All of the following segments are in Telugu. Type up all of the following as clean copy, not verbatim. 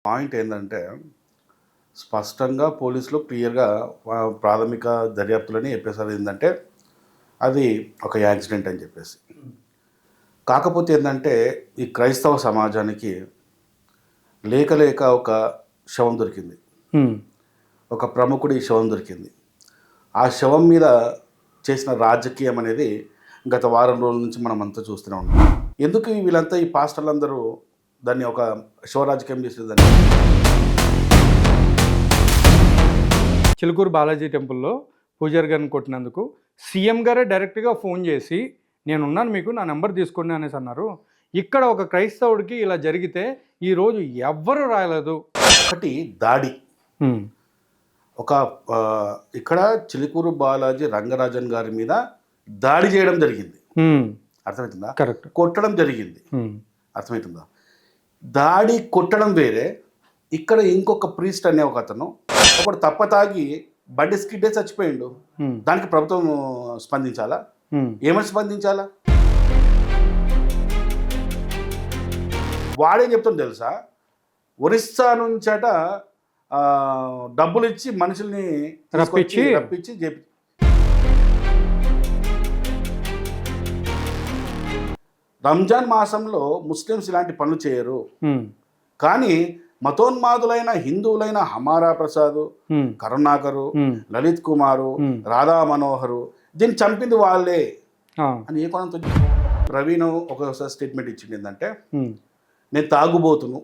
పాయింట్ ఏంటంటే స్పష్టంగా పోలీసులు క్లియర్‌గా ప్రాథమిక దర్యాప్తులని చెప్పేసారు ఏందంటే, అది ఒక యాక్సిడెంట్ అని చెప్పేసి. కాకపోతే ఏందంటే, ఈ క్రైస్తవ సమాజానికి లేక ఒక శవం దొరికింది. ఒక ప్రముఖుడి శవం దొరికింది. ఆ శవం మీద చేసిన రాజకీయం అనేది గత వారం రోజుల నుంచి మనమంతా చూస్తూనే ఉన్నాం. ఎందుకు వీళ్ళంతా ఈ పాస్టర్లందరూ దాన్ని ఒక శవ రాజకీయం చేసేదాన్ని? చిలుకూరు బాలాజీ టెంపుల్లో పూజారి గారిని కొట్టినందుకు సీఎం గారే డైరెక్ట్గా ఫోన్ చేసి నేనున్నాను, మీకు నా నెంబర్ తీసుకోండి అనేసి అన్నారు. ఇక్కడ ఒక క్రైస్తవుడికి ఇలా జరిగితే ఈరోజు ఎవ్వరు రాయలేదు. ఒకటి దాడి, ఒక ఇక్కడ చిలుకూరు బాలాజీ రంగరాజన్ గారి మీద దాడి చేయడం జరిగింది. అర్థమవుతుందా? కరెక్ట్. కొట్టడం జరిగింది. అర్థమవుతుందా? దాడి కొట్టడం వేరే. ఇక్కడ ఇంకొక ప్రీస్ట్ అనే ఒక అతను ఒకడు తప్పతాగి బండి స్కిడ్డే చచ్చిపోయిండు. దానికి ప్రభుత్వం స్పందించాలా? ఏమని స్పందించాలా? వాడేం చెప్తాను తెలుసా, ఒరిస్సా నుంచట డబ్బులు ఇచ్చి మనుషుల్ని రప్పించి చేపి రంజాన్ మాసంలో ముస్లిమ్స్ ఇలాంటి పనులు చేయరు. కానీ మతోన్మాదులైన హిందువులైన హమారా ప్రసాద్, కరుణాకరు, లలిత్ కుమారు, రాధా మనోహరు దీన్ని చంపింది వాళ్ళే అని ఏ కొనంతో ప్రవీణ్ ఒకసారి స్టేట్మెంట్ ఇచ్చింది ఏంటంటే, నేను తాగుబోతును,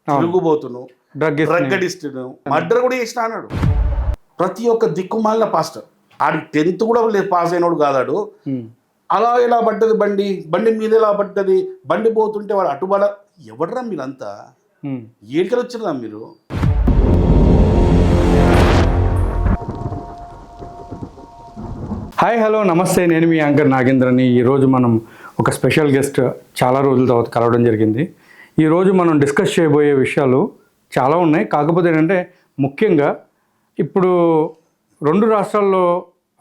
తిరుగుబోతును, డ్రగ్ అడిస్ట్ను, మర్డర్ కూడా చేసిన అన్నాడు. ప్రతి ఒక్క దిక్కుమాలిన పాస్టర్. ఆడి 10th కూడా పాస్ అయినోడు కాదాడు. అలా ఎలా పడ్డది బండి మీద ఎలా పడ్డది, బండి పోతుంటే వాడు అటుబడ. ఎవడరా మీరంతా? ఏడికలు వచ్చిర్రా మీరు? హాయ్, హలో, నమస్తే. నేను మీ యాంకర్ నాగేంద్రని. ఈరోజు మనం ఒక స్పెషల్ గెస్ట్ చాలా రోజుల తర్వాత కలవడం జరిగింది. ఈరోజు మనం డిస్కస్ చేయబోయే విషయాలు చాలా ఉన్నాయి. కాకపోతే ఏంటంటే ముఖ్యంగా ఇప్పుడు 2 రాష్ట్రాల్లో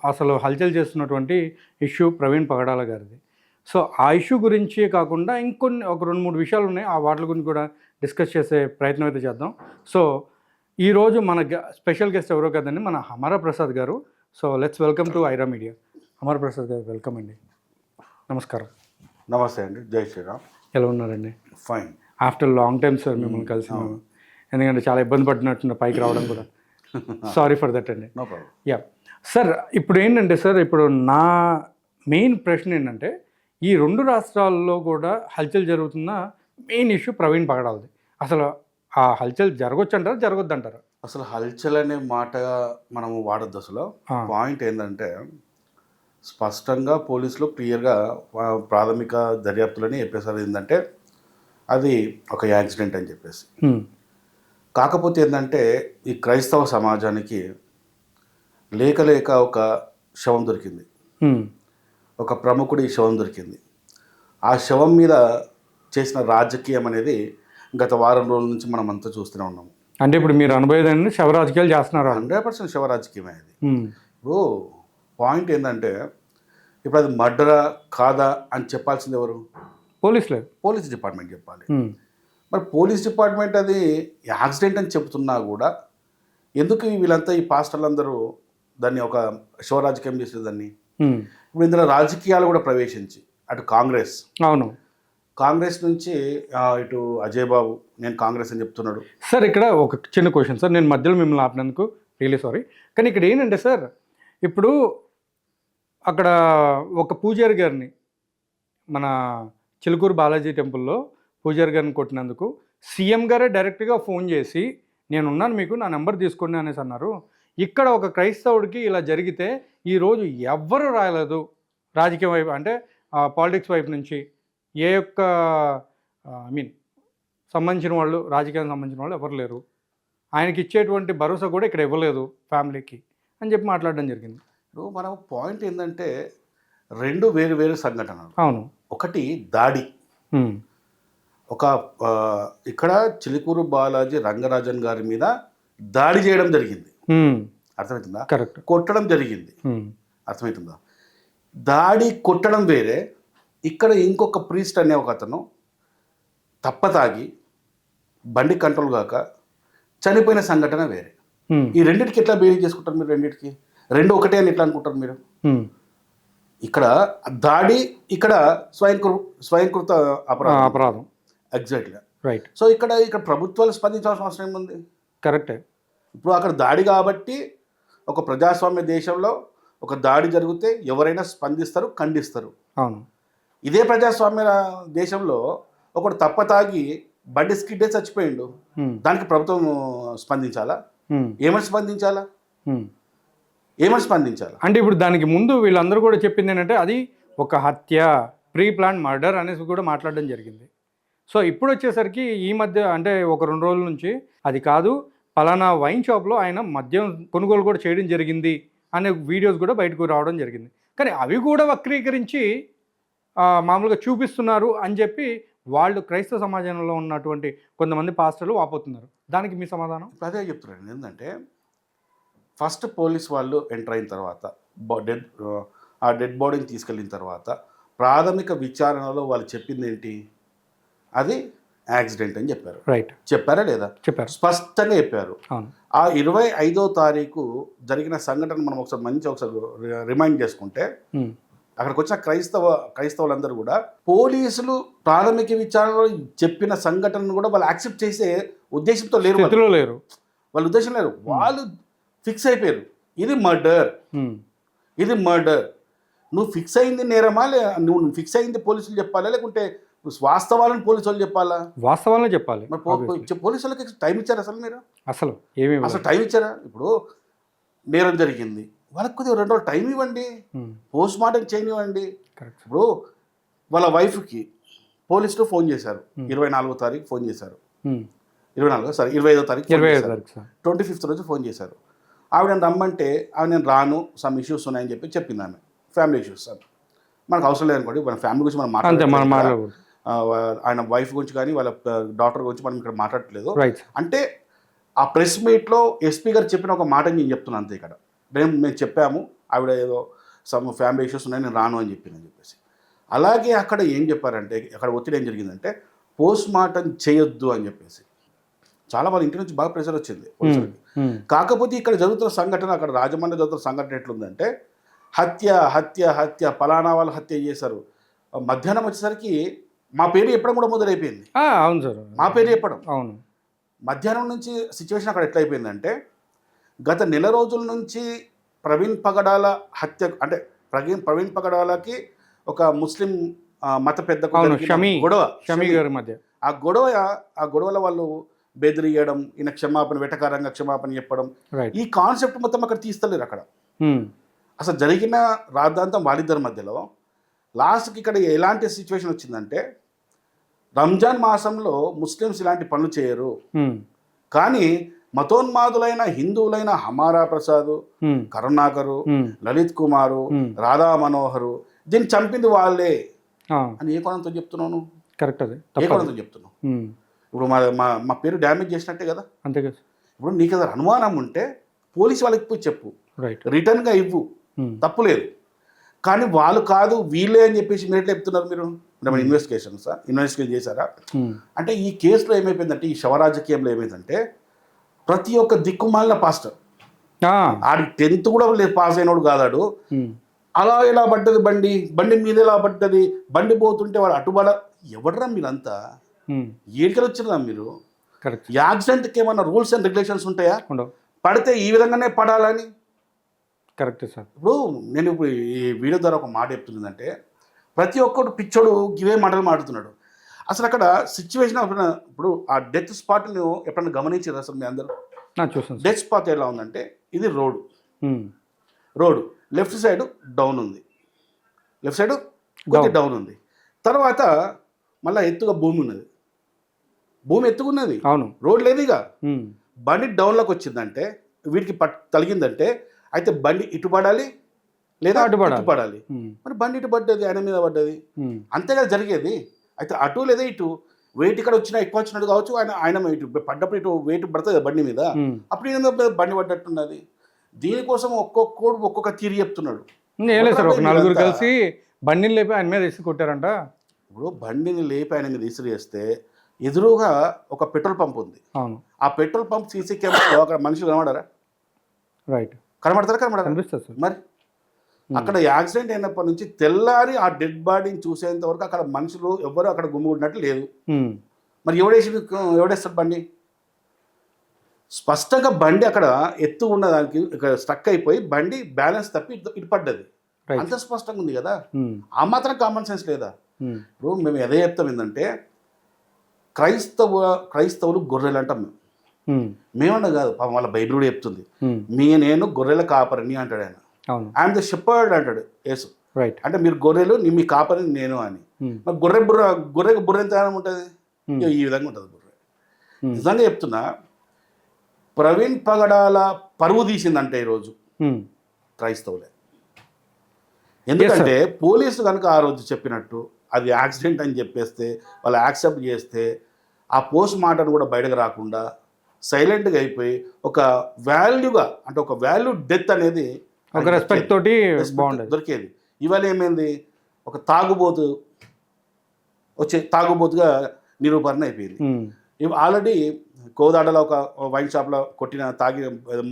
అసలు హల్చల్ చేస్తున్నటువంటి ఇష్యూ ప్రవీణ్ పగడాల గారిది. సో ఆ ఇష్యూ గురించి కాకుండా ఇంకొన్ని ఒక 2-3 విషయాలు ఉన్నాయి. ఆ వాటి గురించి కూడా డిస్కస్ చేసే ప్రయత్నం అయితే చేద్దాం. సో ఈరోజు మన స్పెషల్ గెస్ట్ ఎవరో కదండి, మన హమారా ప్రసాద్ గారు. So let's welcome to Aira media. హమారా ప్రసాద్ గారు, వెల్కమ్ అండి. నమస్కారం. నమస్తే అండి, జై శ్రీరామ్. ఎలా ఉన్నారండి? Fine. After long time sir మిమ్మల్ని కలిసి. ఎందుకంటే చాలా ఇబ్బంది పడినట్టు పైకి రావడం కూడా. సారీ ఫర్ దట్ అండి. No problem. యా సార్, ఇప్పుడు ఏంటంటే సార్, ఇప్పుడు నా మెయిన్ ప్రశ్న ఏంటంటే, ఈ 2 రాష్ట్రాల్లో కూడా హల్చల్ జరుగుతున్న మెయిన్ ఇష్యూ ప్రవీణ్ పగడాలది. అసలు ఆ హల్చల్ జరగొచ్చు అంటారా, జరగొద్దు అంటారా? అసలు హల్చల్ అనే మాట మనము వాడద్దు. అసలు పాయింట్ ఏంటంటే, స్పష్టంగా పోలీసులు క్లియర్గా ప్రాథమిక దర్యాప్తులని చెప్పేసారు ఏంటంటే, అది ఒక యాక్సిడెంట్ అని చెప్పేసి. కాకపోతే ఏంటంటే, ఈ క్రైస్తవ సమాజానికి లేక ఒక శవం దొరికింది. ఒక ప్రముఖుడి శవం దొరికింది. ఆ శవం మీద చేసిన రాజకీయం అనేది గత వారం రోజుల నుంచి మనమంతా చూస్తూనే ఉన్నాము. అంటే ఇప్పుడు మీరు అనుభవేదండి, శవ రాజకీయాలు చేస్తున్నారు. 100% శవ రాజకీయమే అది. ఇప్పుడు పాయింట్ ఏంటంటే, ఇప్పుడు అది మర్డరా కాదా అని చెప్పాల్సింది ఎవరు? పోలీస్ డిపార్ట్మెంట్ చెప్పాలి. మరి పోలీస్ డిపార్ట్మెంట్ అది యాక్సిడెంట్ అని చెప్తున్నా కూడా ఎందుకు వీళ్ళంతా ఈ పాస్టర్లందరూ దాన్ని ఒక శవ రాజకీయం చేసేదాన్ని? ఇప్పుడు ఇందులో రాజకీయాలు కూడా ప్రవేశించి అటు కాంగ్రెస్ నుంచి ఇటు అజయ్ బాబు నేను కాంగ్రెస్ అని చెప్తున్నాడు. సార్ ఇక్కడ ఒక చిన్న క్వశ్చన్ సార్, నేను మధ్యలో మిమ్మల్ని ఆపినందుకు రియలీ సారీ. కానీ ఇక్కడ ఏంటంటే సార్, ఇప్పుడు అక్కడ ఒక పూజారి గారిని, మన చిలుకూరు బాలాజీ టెంపుల్లో పూజారి గారిని కొట్టినందుకు సీఎం గారే డైరెక్ట్గా ఫోన్ చేసి నేనున్నాను, మీకు నా నెంబర్ తీసుకోండి అనేసి అన్నారు. ఇక్కడ ఒక క్రైస్తవుడికి ఇలా జరిగితే ఈరోజు ఎవ్వరు రాయలేదు. రాజకీయం వైపు అంటే పాలిటిక్స్ వైపు నుంచి ఏ యొక్క సంబంధించిన వాళ్ళు, రాజకీయానికి సంబంధించిన వాళ్ళు ఎవరు లేరు. ఆయనకి ఇచ్చేటువంటి భరోసా కూడా ఇక్కడ ఇవ్వలేదు ఫ్యామిలీకి అని చెప్పి మాట్లాడడం జరిగింది. ఇప్పుడు మనం పాయింట్ ఏంటంటే, 2 వేరు సంఘటనలు. అవును. ఒకటి దాడి, ఒక ఇక్కడ చిలుకూరు బాలాజీ రంగరాజన్ గారి మీద దాడి చేయడం జరిగింది. అర్థమవుతుందా? కరెక్ట్. కొట్టడం జరిగింది. అర్థమవుతుందా? దాడి కొట్టడం వేరే. ఇక్కడ ఇంకొక ప్రీస్ట్ అనే ఒక అతను తప్పతాగి బండి కంట్రోల్ కాక చనిపోయిన సంఘటన వేరే. ఈ రెండింటికి ఎట్లా బిహేవ్ చేసుకుంటారు మీరు? రెండింటికి రెండు ఒకటే అని ఎట్లా అనుకుంటారు మీరు? ఇక్కడ దాడి, ఇక్కడ స్వయంకృత అపరాధం. ఎగ్జాక్ట్గా రైట్. సో ఇక్కడ ప్రభుత్వాలు స్పందించాల్సిన అవసరం ఏముంది? కరెక్టే. ఇప్పుడు అక్కడ దాడి కాబట్టి ఒక ప్రజాస్వామ్య దేశంలో ఒక దాడి జరిగితే ఎవరైనా స్పందిస్తారు, ఖండిస్తారు. అవును. ఇదే ప్రజాస్వామ్య దేశంలో ఒకడు తాగి బండి స్కిడ్డే చచ్చిపోయిండు, దానికి ప్రభుత్వం స్పందించాలా? ఏమని స్పందించాలా? అంటే ఇప్పుడు దానికి ముందు వీళ్ళందరూ కూడా చెప్పింది ఏంటంటే అది ఒక హత్య, ప్రీ ప్లాన్ మర్డర్ అనేసి కూడా మాట్లాడడం జరిగింది. సో ఇప్పుడు వచ్చేసరికి ఈ మధ్య అంటే ఒక 2 రోజుల నుంచి అది కాదు, పలానా వైన్ షాప్లో ఆయన మద్యం కొనుగోలు కూడా చేయడం జరిగింది అనే వీడియోస్ కూడా బయటకు రావడం జరిగింది. కానీ అవి కూడా వక్రీకరించి మామూలుగా చూపిస్తున్నారు అని చెప్పి వాళ్ళు క్రైస్తవ సమాజంలో ఉన్నటువంటి కొంతమంది పాస్టర్లు వాపోతున్నారు. దానికి మీ సమాధానం? అదే చెప్తున్నాను. ఏంటంటే ఫస్ట్ పోలీస్ వాళ్ళు ఎంటర్ అయిన తర్వాత ఆ డెడ్ బాడీని తీసుకెళ్ళిన తర్వాత ప్రాథమిక విచారణలో వాళ్ళు చెప్పింది ఏంటి? అది యాక్సిడెంట్ అని చెప్పారు. రైట్. చెప్పారా లేదా? చెప్పారు, స్పష్టంగా చెప్పారు. ఆ 25వ తారీఖు జరిగిన సంఘటన మనం ఒకసారి రిమైండ్ చేసుకుంటే అక్కడికి వచ్చిన క్రైస్తవులందరూ కూడా పోలీసులు ప్రాథమిక విచారణలో చెప్పిన సంఘటనను కూడా వాళ్ళు యాక్సెప్ట్ చేసే ఉద్దేశంతో లేరు. వాళ్ళ ఉద్దేశం లేరు. వాళ్ళు ఫిక్స్ అయిపోయారు, ఇది మర్డర్. నువ్వు ఫిక్స్ అయింది నేరమా? నువ్వు ఫిక్స్ అయింది పోలీసులు చెప్పాలా, లేకుంటే వాస్తవాలను పోలీసు వాళ్ళు చెప్పాలా? వాస్తవాలను చెప్పాలి. పోలీసు వాళ్ళకి టైం ఇచ్చారా అసలు? మీరు అసలు టైం ఇచ్చారా? ఇప్పుడు నేరం జరిగింది, వాళ్ళకి కొద్దిగా 2 రోజులు టైం ఇవ్వండి, పోస్ట్ మార్టం చేయనివ్వండి. ఇప్పుడు వాళ్ళ వైఫ్కి పోలీసులు ఫోన్ చేశారు, 24వ తారీఖు ఫోన్ చేశారు, 25వ తారీఖు 25th రోజు ఫోన్ చేశారు. ఆవిడని రమ్మంటే ఆవిడ నేను రాను, సమ్ ఇష్యూస్ ఉన్నాయని చెప్పింది ఆమె. ఫ్యామిలీ ఇష్యూస్ సార్, మనకు అవసరం లేదనుకోండి, మన ఫ్యామిలీ గురించి మనం మాట్లాడలేదు, ఆయన వైఫ్ గురించి కానీ వాళ్ళ డాటర్ గురించి మనం ఇక్కడ మాట్లాడట్లేదు. అంటే ఆ ప్రెస్ మీట్లో ఎస్పీ గారు చెప్పిన ఒక మాట నేను చెప్తున్నాను అంతే. ఇక్కడ మేము చెప్పాము ఆవిడ ఏదో సమ్ ఫ్యామిలీ ఇష్యూస్ ఉన్నాయి, నేను రాను అని చెప్పేసి. అలాగే అక్కడ ఏం చెప్పారంటే, అక్కడ ఒత్తిడి ఏం జరిగిందంటే పోస్ట్ మార్టం చేయొద్దు అని చెప్పేసి చాలా వాళ్ళ ఇంటి నుంచి బాగా ప్రెషర్ వచ్చింది పోలీసులకి. కాకపోతే ఇక్కడ జరుగుతున్న సంఘటన, అక్కడ రాజమండ్రి జరుగుతున్న సంఘటన ఎట్లుందంటే హత్య పలానా వాళ్ళు హత్య చేశారు. మధ్యాహ్నం వచ్చేసరికి మా పేరు చెప్పడం కూడా మొదలైపోయింది. అవును సార్, మా పేరు చెప్పడం. అవును. మధ్యాహ్నం నుంచి సిచ్యువేషన్ అక్కడ ఎట్లయిపోయిందంటే గత నెల రోజుల నుంచి ప్రవీణ్ పగడాల హత్య, అంటే ప్రవీణ్ పగడాలకి ఒక ముస్లిం మత పెద్ద గొడవ, ఆ గొడవలో వాళ్ళు బెదిరియడం, ఈయన వెటకారంగా క్షమాపణ చెప్పడం, ఈ కాన్సెప్ట్ మొత్తం అక్కడ తీస్తలేరు. అక్కడ అసలు జరిగిన రాద్ధాంతం వాళ్ళిద్దరి మధ్యలో. లాస్ట్కి ఇక్కడ ఎలాంటి సిచ్యువేషన్ వచ్చిందంటే రంజాన్ మాసంలో ముస్లిమ్స్ ఇలాంటి పనులు చేయరు, కానీ మతోన్మాదులైన హిందువులైన హమారా ప్రసాద్, కరుణాకరు, లలిత్ కుమారు, రాధా మనోహరు దీన్ని చంపింది వాళ్ళే అని ఏ కోణంతో చెప్తున్నాను? కరెక్ట్. అది ఏ కోణంతో చెప్తున్నావు? ఇప్పుడు మా పేరు డ్యామేజ్ చేసినట్టే కదా. అంతే కదా. ఇప్పుడు నీకు ఏదైనా అనుమానం ఉంటే పోలీసు వాళ్ళకి పోయి చెప్పు, రిటర్న్గా ఇవ్వు, తప్పులేదు. కానీ వాళ్ళు కాదు వీళ్ళే అని చెప్పేసి మీరు ఎట్లా చెప్తున్నారు? మీరు ఇన్వెస్టిగేషన్ చేశారా? అంటే ఈ కేసులో ఏమైపోయిందంటే, ఈ శవరాజకీయంలో ఏమైందంటే ప్రతి ఒక్క దిక్కుమాలిన పాస్టర్, ఆడి 10th కూడా పాస్ అయినోడు కాదాడు, అలా ఎలా పడ్డది బండి మీద ఎలా పడ్డది, బండి పోతుంటే వాడు అటుబడ, ఎవడరా మీరంతా? ఏడికలు వచ్చిరా మీరు? యాక్సిడెంట్కి ఏమన్నా రూల్స్ అండ్ రెగ్యులేషన్స్ ఉంటాయా? పడితే ఈ విధంగానే పడాలని. Correct sir. ఇప్పుడు నేను ఈ వీడియో ద్వారా ఒక మాట చెప్తుందంటే ప్రతి ఒక్కడు పిచ్చోడు ఇవే మాటలు మాట్లాడుతున్నాడు. అసలు అక్కడ సిచ్యువేషన్ ఇప్పుడు ఆ డెత్ స్పాట్ని ఎప్పుడైనా గమనించారు అసలు మీ అందరూ? చూసాను. డెత్ స్పాట్ ఎలా ఉందంటే, ఇది రోడ్డు లెఫ్ట్ సైడ్ డౌన్ ఉంది, కొంచెం డౌన్ ఉంది, తర్వాత మళ్ళీ ఎత్తుగా భూమి ఉన్నది, ఎత్తుకున్నది. అవును, రోడ్ లేదు. ఇక బండి డౌన్లోకి వచ్చిందంటే, వీటికి తలిగిందంటే అయితే బండి ఇటు పడాలి లేదా అటు పడాలి. మరి బండి ఇటు పడ్డది, ఆయన మీద పడ్డది, అంతేగా జరిగేది. అయితే అటు లేదా ఇటు, వెయిట్ ఇక్కడ వచ్చినా ఎక్కువ వచ్చినట్టు కావచ్చు, ఆయన ఇటు పడ్డప్పుడు ఇటు వెయిట్ పడుతుంది బండి మీద, అప్పుడు ఈయన బండి పడ్డట్టున్నది. దీనికోసం ఒక్కొక్కడు ఒక్కొక్క తీరు చెప్తున్నాడు. ఒక నలుగురు కలిసి బండిని లేపి ఆయన మీద ఇసురు కొట్టారంట. ఇప్పుడు బండిని లేపి ఆయన మీద ఇసురు చేస్తే ఎదురుగా ఒక పెట్రోల్ పంప్ ఉంది. అవును, ఆ పెట్రోల్ పంప్ సీసీ కెమెరాలో అక్కడ మనుషులు కనబడారా? రైట్, కనబడతారా? కనిపిస్తుంది సార్. మరి అక్కడ యాక్సిడెంట్ అయినప్పటి నుంచి తెల్లారి ఆ డెడ్ బాడీని చూసేంత వరకు అక్కడ మనుషులు ఎవ్వరూ అక్కడ గుమ్ముకున్నట్టు లేదు. మరి ఎవడేస్తాడు బండి? స్పష్టంగా బండి అక్కడ ఎత్తు ఉన్నదానికి ఇక్కడ స్టక్ అయిపోయి బండి బ్యాలెన్స్ తప్పి ఇటు పడ్డది. అంత స్పష్టంగా ఉంది కదా, ఆ మాత్రం కామన్ సెన్స్ లేదా? ఇప్పుడు మేము ఎదే చెప్తాం ఏంటంటే క్రైస్తవులు గొర్రెలు అంటాం మేమన్నా కాదు, పాపం వాళ్ళ బైబిల్ కూడా చెప్తుంది, నేను గొర్రెల కాపరిని అంటాడు ఆయన. ఐఎమ్ ద షెపర్డ్ అంటాడు యేసు. రైట్, అంటే మీరు గొర్రెలు మీ కాపరిని నేను అని. మరి గొర్రెకు బుర్ర ఎంత ఉంటుంది? ఈ విధంగా ఉంటుంది బుర్ర. నిజంగా చెప్తున్నా, ప్రవీణ్ పగడాల పరువు తీసిందంటే ఈరోజు క్రైస్తవులే. ఎందుకంటే పోలీసు కనుక ఆ రోజు చెప్పినట్టు అది యాక్సిడెంట్ అని చెప్పేస్తే, వాళ్ళు యాక్సెప్ట్ చేస్తే, ఆ పోస్ట్ మార్టం కూడా బయటకు రాకుండా సైలెంట్గా అయిపోయి ఒక వాల్యూగా, అంటే ఒక వాల్యూ డెత్ అనేది ఒక రెస్పెక్ట్ తోటి దొరికేది. ఇవాళ ఏమైంది, ఒక తాగుబోతుగా నిరూపణ అయిపోయింది. ఆల్రెడీ కోదాడలో ఒక వైన్ షాప్లో తాగి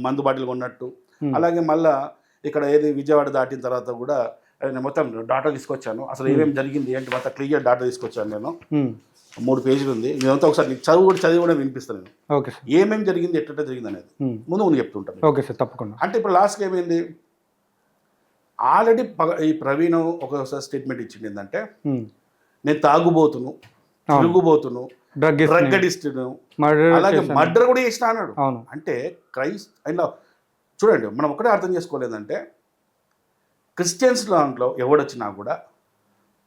మందు బాటిల్ కొన్నట్టు, అలాగే మళ్ళా ఇక్కడ విజయవాడ దాటిన తర్వాత కూడా నేను మొత్తం డాటా తీసుకొచ్చాను, అసలు ఏమేమి జరిగింది ఏంటి మొత్తం క్లియర్ డాటా తీసుకొచ్చాను. నేను 3 పేజీలు ఉంది, నేనంతా ఒకసారి చదివి కూడా వినిపిస్తాను నేను. ఓకే, ఏమేమి జరిగింది, ఎట్ట జరిగింది అనేది ముందు చెప్తుంటాను. ఓకే సార్, తప్పకుండా. అంటే ఇప్పుడు లాస్ట్కి ఏమైంది, ఆల్రెడీ ఈ ప్రవీణ్ ఒకసారి స్టేట్మెంట్ ఇచ్చింది ఏంటంటే, నేను తాగుబోతును, తిరుగుబోతును, డ్రగ్ అడిస్ట్ను, అలాగే మర్డర్ కూడా చేసిన అన్నాడు. అంటే అయినా చూడండి, మనం ఒకటే అర్థం చేసుకోలేదంటే, క్రిస్టియన్స్ దాంట్లో ఎవడొచ్చినా కూడా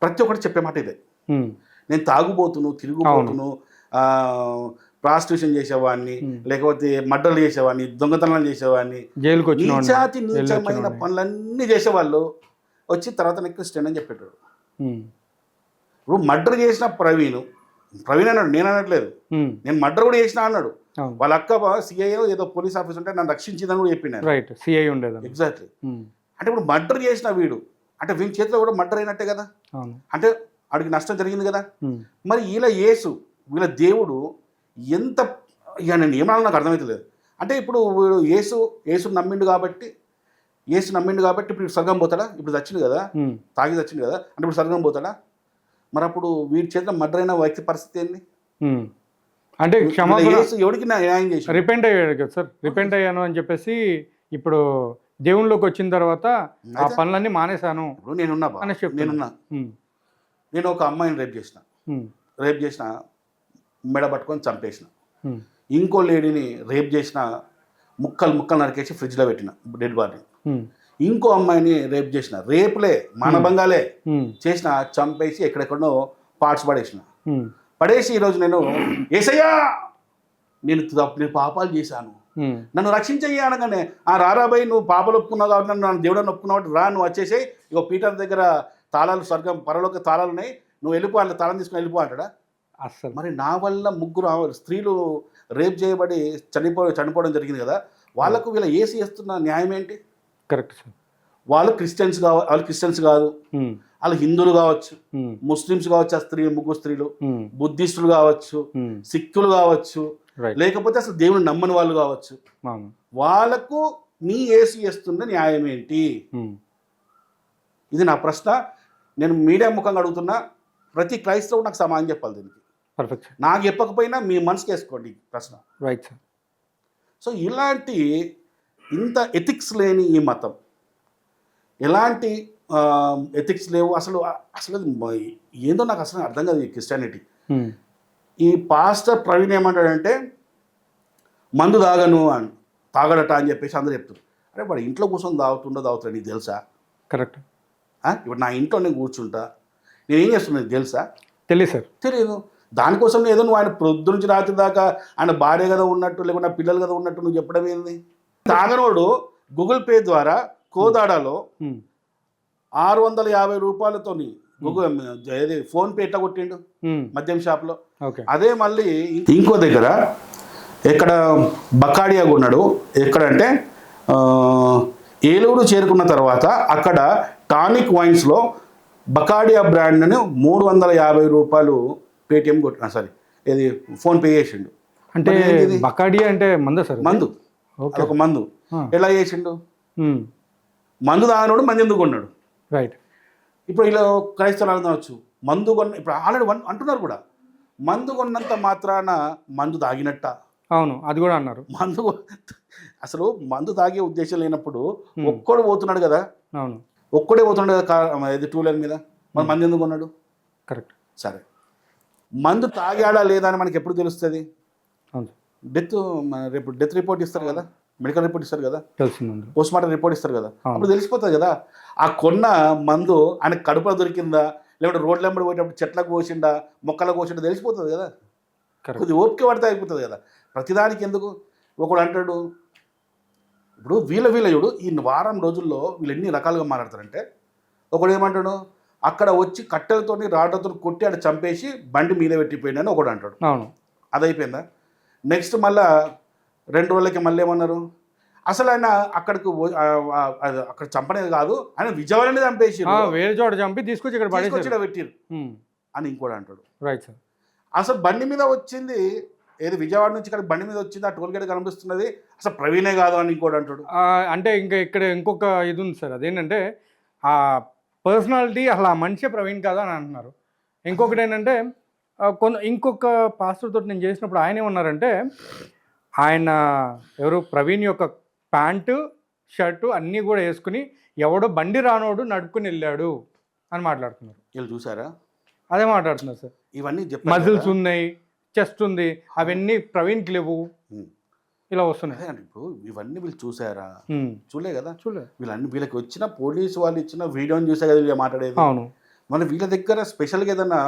ప్రతి ఒక్కటి చెప్పే మాట ఇదే, నేను తాగుబోతును, తిరుగుబోతును, ప్రాస్టిట్యూషన్ చేసేవాడిని, లేకపోతే మర్డర్లు చేసేవాడిని, దొంగతనాలు చేసేవాడిని, నీచమైన పనులన్నీ చేసేవాళ్ళు వచ్చి తర్వాత నేను క్రిస్టియన్ అని చెప్పేటాడు. ఇప్పుడు మర్డర్ చేసిన ప్రవీణ్ అన్నాడు, నేను అనట్లేదు, నేను మర్డర్ కూడా చేసిన అన్నాడు. వాళ్ళ అక్క సిఐ ఏదో పోలీస్ ఆఫీసర్ ఉంటే నన్ను రక్షించిందని కూడా చెప్పినాడు. ఎగ్జాక్ట్లీ. అంటే ఇప్పుడు మర్డర్ చేసిన వీడు అంటే వీని చేతిలో కూడా మర్డర్ అయినట్టే కదా, అంటే వాడికి నష్టం జరిగింది కదా. మరి వీళ్ళ దేవుడు ఎంత, ఇక నేను ఏమన్నా నాకు అర్థమవుతలేదు. అంటే ఇప్పుడు వీడు యేసు నమ్మిండు కాబట్టి ఇప్పుడు స్వర్గం పోతాడా? ఇప్పుడు చచ్చింది కదా, తాగి చచ్చింది కదా, అంటే ఇప్పుడు స్వర్గం పోతాడా? మరి అప్పుడు వీడి చేతిలో మర్డర్ అయిన వ్యక్తి పరిస్థితి ఏంది? అంటే ఎవరికి న్యాయం చేసి రిపెంట్ అయ్యాడు కదా సార్, రిపెంట్ అయ్యాను అని చెప్పేసి ఇప్పుడు దేవుళ్ళలోకి వచ్చిన తర్వాత ఆ పనులన్నీ మానేశాను. ఇప్పుడు నేను ఒక అమ్మాయిని రేప్ చేసిన మెడ పట్టుకొని చంపేసిన, ఇంకో లేడీని రేప్ చేసిన ముక్కలు నరికేసి ఫ్రిడ్జ్లో పెట్టిన డెడ్ బాడీ, ఇంకో అమ్మాయిని రేప్ చేసిన, రేపులే మానభంగాలే చేసిన, చంపేసి ఎక్కడెక్కడో పార్ట్స్ పడేసి ఈరోజు నేను ఏసయ్యా నేను పాపాలు చేశాను, నన్ను రక్షించయ్యా అనగానే, రారాబాయి నువ్వు పాపలు ఒప్పుకున్నావు కాబట్టి నన్ను దేవుడని ఒప్పుకున్నావు కాబట్టి రా, నువ్వు వచ్చేసి ఇగో పీటర్ దగ్గర తాళాలు, స్వర్గం పరలోక తాళాలు ఉన్నాయి, నువ్వు వెళ్ళిపో, అట్లా తాళం తీసుకుని వెళ్ళిపో అంటాడా? అసలు మరి నా వల్ల 3 స్త్రీలు రేప్ చేయబడి చనిపోవడం జరిగింది కదా, వాళ్ళకు వీళ్ళ ఏసీ చేస్తున్న న్యాయం ఏంటి? Correct sir. వాళ్ళు క్రిస్టియన్స్ కాదు, వాళ్ళు హిందువులు కావచ్చు, ముస్లిమ్స్ కావచ్చు, ముగ్గురు స్త్రీలు, బుద్ధిస్టులు కావచ్చు, సిక్కులు కావచ్చు, లేకపోతే అసలు దేవుని నమ్మని వాళ్ళు కావచ్చు, వాళ్ళకు నీ ఏసీ చేస్తున్న న్యాయం ఏంటి? ఇది నా ప్రశ్న. నేను మీడియా ముఖంగా అడుగుతున్నా, ప్రతి క్రైస్తవుడు నాకు సమాధానం చెప్పాలి దీనికి. పర్ఫెక్ట్. నాకు చెప్పకపోయినా మీ మనసుకి వేసుకోండి ప్రశ్న. Right sir. సో ఇలాంటి ఇంత ఎథిక్స్ లేని ఈ మతం, ఎలాంటి ఎథిక్స్ లేవు అసలు ఏందో నాకు అసలు అర్థం కాదు ఈ క్రిస్టియానిటీ. ఈ పాస్టర్ ప్రవీణ్ ఏమంటాడంటే మందు తాగడట అని చెప్పేసి అందరూ చెప్తారు. అరే వాడు ఇంట్లో కూర్చొని తాగుతాడు, నీకు తెలుసా? కరెక్ట్. ఇప్పుడు నా ఇంట్లో నేను కూర్చుంటా, నేనేం చేస్తున్నా నీకు తెలుసా? తెలియదు సార్. తెలియదు. దానికోసం ఏదో నువ్వు ఆయన పొద్దు నుంచి రాత్రి దాకా ఆయన భార్య కదా ఉన్నట్టు, లేకుండా పిల్లలు కదా ఉన్నట్టు నువ్వు చెప్పడం ఏంది? తాగనోడు గూగుల్ పే ద్వారా కోదాడలో 650 రూపాయలతో ఫోన్పే ఎట్లా కొట్టిండు మద్యం షాప్లో. అదే మళ్ళీ ఇంకో దగ్గర ఎక్కడ బకాడియాగా ఉన్నాడు, ఎక్కడంటే ఏలూరు చేరుకున్న తర్వాత అక్కడ టానిక్ వైన్స్లో బకాడియా బ్రాండ్ని 350 రూపాయలు పేటిఎం కొట్టిన, ఏది ఫోన్పే చేసిండు. అంటే మరి ఏంటిది? బకాడి అంటే మందా సార్? మందు, ఓకే. అదొక మందు. ఎలా చేసిండు? ఉమ్, మందు తాగినోడు మంది ఎందుకు కొన్నాడు? రైట్. ఇప్పుడు ఇలా క్రైస్తవులు అనవచ్చు, మందు కొన్న, ఇప్పుడు ఆల్రెడీ అంటున్నారు కూడా, మందు కొన్నంత మాత్రాన మందు తాగినట్ట. అవును, అది కూడా అన్నారు. మందు అసలు మందు తాగే ఉద్దేశం లేనప్పుడు ఒక్కడు పోతున్నాడు కదా, అవును, ఒక్కడే పోతున్నాడు కదా ఇది టూ వీలర్ మీద, మరి మందు ఎందుకు కొన్నాడు? కరెక్ట్. సరే, మందు తాగాడా లేదా అని మనకి ఎప్పుడు తెలుస్తుంది? అవును, డెత్, రేపు డెత్ రిపోర్ట్ ఇస్తారు కదా, మెడికల్ రిపోర్ట్ ఇస్తారు కదా, తెలిసిందండి. పోస్ట్ మార్టం రిపోర్ట్ ఇస్తారు కదా, అప్పుడు తెలిసిపోతుంది కదా ఆ కొన్న మందు ఆయన కడుపులో దొరికిందా, లేకపోతే రోడ్ల వెంబడి పోయేటప్పుడు చెట్లకు కోసిండా, మొక్కలకు కోసిండా, తెలిసిపోతుంది కదా. కొద్దిగా ఓపిక పడితే అయిపోతుంది కదా. ప్రతిదానికి ఎందుకు? ఒకడు అంటాడు, ఇప్పుడు వీళ్ళ ఈ వారం రోజుల్లో వీళ్ళు ఎన్ని రకాలుగా మాట్లాడతారంటే, ఒకడు ఏమంటాడు, అక్కడ వచ్చి కట్టెలతోని రాడ్లతో కొట్టి ఆడ చంపేసి బండి మీద పెట్టిపోయిందని ఒకడు అంటాడు. అవును, అది అయిపోయిందా? నెక్స్ట్ మళ్ళా 2 రోజులకి మళ్ళీ ఏమన్నారు, అసలు ఆయన అక్కడ చంపనేది కాదు, ఆయన విజయవాడని చంపేసి వేరే చోట చంపి తీసుకొచ్చి ఇక్కడ తీసుకొచ్చి పెట్టిరు అని ఇంకోటి అంటాడు. Right sir. అసలు బండి మీద వచ్చింది ఏది, విజయవాడ నుంచి ఇక్కడ బండి మీద వచ్చింది, ఆ టోల్ గేట్ కనిపిస్తున్నది, అసలు ప్రవీణే కాదు అని ఇంకోటి అంటాడు. అంటే ఇంకా ఇక్కడ ఇంకొక ఇది ఉంది సార్, అదేంటంటే ఆ పర్సనాలిటీ అసలు ఆ మనిషి ప్రవీణ్ కాదా అని అంటున్నారు. ఇంకొకటి ఏంటంటే ఇంకొక పాస్టర్ తోటి నేను చేసినప్పుడు ఆయన ఏమన్నారంటే, ఆయన ఎవరు ప్రవీణ్ యొక్క ప్యాంటు షర్టు అన్నీ కూడా వేసుకుని ఎవడో బండి రానోడు నడుపుకుని వెళ్ళాడు అని మాట్లాడుతున్నారు. వీళ్ళు చూసారా? అదే మాట్లాడుతున్నారు సార్. ఇవన్నీ మజిల్స్ ఉన్నాయి, చెస్ట్ ఉంది, అవన్నీ ప్రవీణ్కి లేవు, ఇలా వస్తున్నాయి. అదే అండి, ఇప్పుడు ఇవన్నీ వీళ్ళు చూసారా? చూలే కదా. చూడలేదు. వీళ్ళకి వచ్చిన పోలీసు వాళ్ళు ఇచ్చిన వీడియోని చూసే కదా వీళ్ళు మాట్లాడేది. అవును, మన వీళ్ళ దగ్గర స్పెషల్గా ఏదైనా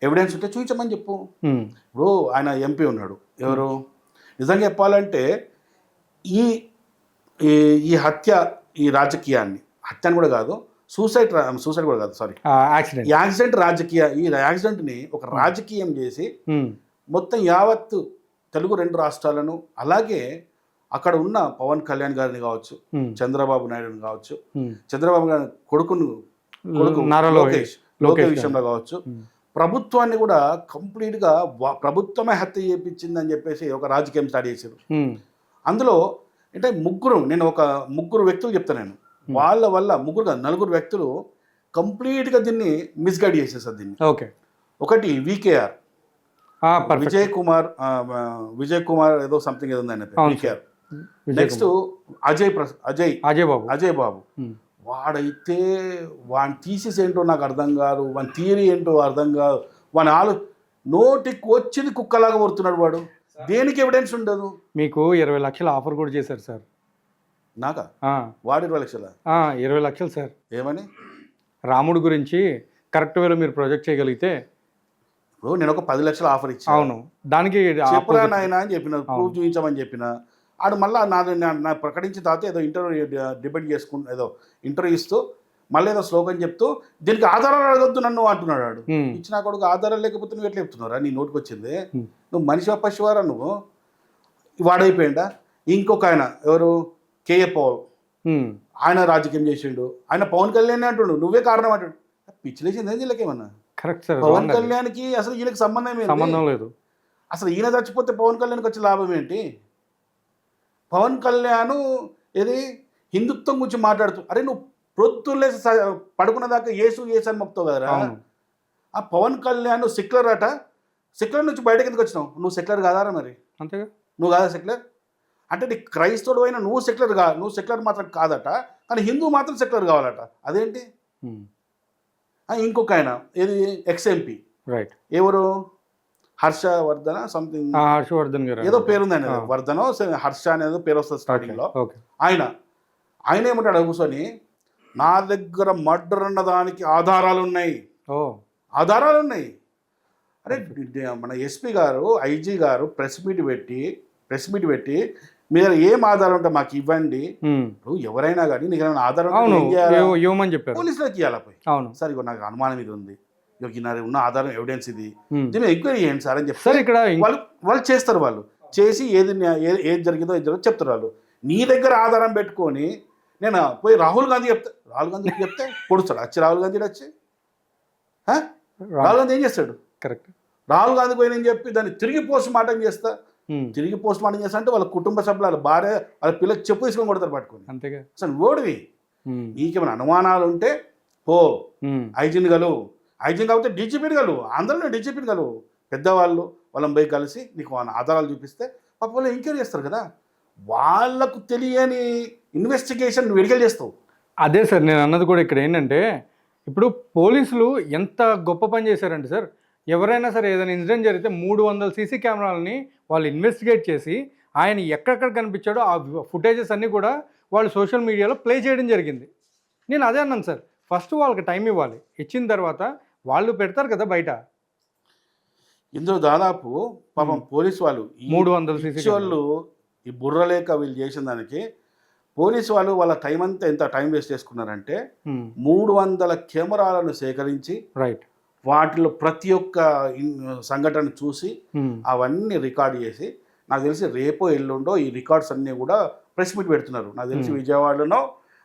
ఎవిడెన్స్ ఉంటే చూపించమని చెప్పు. ఇప్పుడు ఆయన ఎంపీ ఉన్నాడు, ఎవరు, నిజంగా చెప్పాలంటే ఈ ఈ హత్య, ఈ రాజకీయాన్ని, హత్యని కూడా కాదు, సూసైడ్ కూడా కాదు, సారీ, యాక్సిడెంట్ ఈ యాక్సిడెంట్ని ఒక రాజకీయం చేసి మొత్తం యావత్తు తెలుగు 2 రాష్ట్రాలను, అలాగే అక్కడ ఉన్న పవన్ కళ్యాణ్ గారిని కావచ్చు, చంద్రబాబు నాయుడుని కావచ్చు, చంద్రబాబు గారి కొడుకు లోకేష్ విషయంలో కావచ్చు, ప్రభుత్వాన్ని కూడా కంప్లీట్గా ప్రభుత్వమే హత్య చేయించిందని చెప్పేసి ఒక రాజకీయం స్టార్ట్ చేశారు. అందులో అంటే నేను ఒక ముగ్గురు వ్యక్తులు చెప్తాను, నేను వాళ్ళ వల్ల ముగ్గురు కాదు 4 వ్యక్తులు కంప్లీట్గా దీన్ని మిస్గైడ్ చేసేసారు దీన్ని. ఓకే. ఒకటి వికేఆర్, విజయ్ కుమార్ ఏదో సంథింగ్ ఏదో ఉందని వికేఆర్. నెక్స్ట్ అజయ్ బాబు, వాడైతే వాడిని థీసిస్ ఏంటో నాకు అర్థం కాదు, వాని థియరీ ఏంటో అర్థం కాదు, నోటికి వచ్చింది కుక్కలాగా కొడుతున్నాడు వాడు. దేనికి ఎవిడెన్స్ ఉండదు. మీకు 20 లక్షల ఆఫర్ కూడా చేశారు సార్. నాకా? వాడు 20 లక్షల? 20 లక్షలు సార్. ఏమని? రాముడు గురించి కరెక్ట్ వేలో మీరు ప్రొజెక్ట్ చేయగలిగితే. ఇప్పుడు నేను ఒక 10 లక్షల ఆఫర్ ఇచ్చాను. అవును, దానికి చెప్పరా నాయన అని చెప్పిన, ప్రూఫ్ చూపించమని చెప్పిన. ఆడు మళ్ళీ నా ప్రకటించిన తర్వాత ఏదో డిబేట్ చేసుకుంటూ ఏదో ఇంటర్వ్యూ ఇస్తూ మళ్ళీ ఏదో స్లోగన్ చెప్తూ దీనికి ఆధారాలు అడగొద్దు నన్ను అంటున్నాడు. వాడు ఇచ్చిన కొడుకు ఆధారాలు లేకపోతే నువ్వు ఎట్లా చెప్తున్నారా, నీ నోటికి వచ్చింది, నువ్వు మనిషి పశువారా నువ్వు. వాడైపోయిందా? ఇంకొక ఆయన ఎవరు, కేఏ పౌల్, ఆయన రాజకీయం చేసిండు, ఆయన పవన్ కళ్యాణ్ అంటుండు, నువ్వే కారణం అంటాడు. పిచ్చిలేసింది ఏం వీళ్ళకేమన్నా? Correct sir. పవన్ కళ్యాణ్కి అసలు ఈయనకి సంబంధం లేదు. అసలు ఈయన చచ్చిపోతే పవన్ కళ్యాణ్కి వచ్చే లాభం ఏంటి? పవన్ కళ్యాణ్ ఏది హిందుత్వం గురించి మాట్లాడుతూ, అరే నువ్వు ప్రొద్దులే పడుకున్న దాకా ఏసు అని మొక్కుతావు కదరా. ఆ పవన్ కళ్యాణ్ సెక్యులర్ అట, సెక్యులర్ నుంచి బయటకి ఎందుకు వచ్చినావు? నువ్వు సెక్యులర్ కాదారా మరి? అంతేగా, నువ్వు కాదా సెక్యులర్ అంటే? నీ క్రైస్తవుడు అయినా నువ్వు సెక్యులర్ మాత్రం కాదట, కానీ హిందూ మాత్రం సెక్యులర్ కావాలట. అదేంటి? ఇంకొక ఆయన ఏది ఎక్స్ఎంపీ, రైట్, ఎవరు, హర్షవర్ధన్ సంథింగ్, హర్షవర్ధన్ గారు ఏదో పేరుంది, వర్ధనో హర్ష అనేది పేరు వస్తుంది స్టార్టింగ్లో. ఆయన ఏమంటాడు కూర్చొని, నా దగ్గర మర్డర్ అన్న దానికి ఆధారాలు ఉన్నాయి. అరే మన ఎస్పీ గారు, ఐజీ గారు ప్రెస్ మీట్ పెట్టి మీరు ఏం ఆధారం ఉంటే మాకు ఇవ్వండి. ఎవరైనా కానీ నీకు ఏమైనా ఆధారం ఇవ్వమని చెప్పారు, పోలీసులకు ఇవ్వాలి. సార్ ఇగో నాకు అనుమానం ఇది ఉంది, ఉన్న ఆధారం ఎవిడెన్స్ ఇది, దీన్ని ఎంక్వైరీ చేయండి సార్ అని చెప్తారు. ఇక్కడ వాళ్ళు చేస్తారు, వాళ్ళు చేసి ఏది జరిగిందో చెప్తారు. వాళ్ళు నీ దగ్గర ఆధారం పెట్టుకొని నేను పోయి రాహుల్ గాంధీకి చెప్తే పొడుస్తాడు. రాహుల్ గాంధీ ఏం చేస్తాడు? కరెక్ట్, రాహుల్ గాంధీ పోయినని చెప్పి దాన్ని తిరిగి పోస్ట్ మార్టం చేస్తా. తిరిగి పోస్ట్ మార్టం చేస్తా అంటే వాళ్ళ కుటుంబ సభ్యులు, వాళ్ళ భార్య, వాళ్ళ పిల్లలు చెప్పు తీసుకొని కొడతారు పట్టుకొని. అంతేగా. అసలు ఓడివి నీకేమైనా అనుమానాలు ఉంటే పో, ఐజీని కలువు. ఐజీని కాబట్టి డీజీపీని కలువు, ఆంధ్రలో డీజీపీని కలువు. పెద్దవాళ్ళు వాళ్ళని పోయి కలిసి నీకు ఆధారాలు చూపిస్తే పాప వాళ్ళు ఎంక్వైరీ చేస్తారు కదా. వాళ్ళకు తెలియని ఇన్వెస్టిగేషన్ నువ్వు ఎడికలు చేస్తావు. అదే సార్ నేను అన్నది కూడా ఇక్కడ ఏంటంటే, ఇప్పుడు పోలీసులు ఎంత గొప్ప పని చేశారంటే సార్, ఎవరైనా సరే ఏదైనా ఇన్సిడెంట్ జరిగితే 300 సీసీ కెమెరాలని వాళ్ళు ఇన్వెస్టిగేట్ చేసి ఆయన ఎక్కడెక్కడ కనిపించాడో ఆ ఫుటేజెస్ అన్నీ కూడా వాళ్ళు సోషల్ మీడియాలో ప్లే చేయడం జరిగింది. నేను అదే అన్నాను సార్, ఫస్ట్ వాళ్ళకి టైం ఇవ్వాలి, ఇచ్చిన తర్వాత వాళ్ళు పెడతారు కదా బయట. ఇందులో దాదాపు పాపం పోలీసు వాళ్ళు 300 సీసీ వాళ్ళు ఈ బుర్రలేక వీళ్ళు చేసిన దానికి పోలీసు వాళ్ళు వాళ్ళ టైం అంతా ఎంత టైం వేస్ట్ చేసుకున్నారంటే 300 కెమెరాలను సేకరించి రైట్ వాటిలో ప్రతి ఒక్క సంఘటన చూసి అవన్నీ రికార్డ్ చేసి, నాకు తెలిసి రేపో ఎల్లుండో ఈ రికార్డ్స్ అన్నీ కూడా ప్రెస్ మీట్ పెడుతున్నారు. నాకు తెలిసి విజయవాడలోనో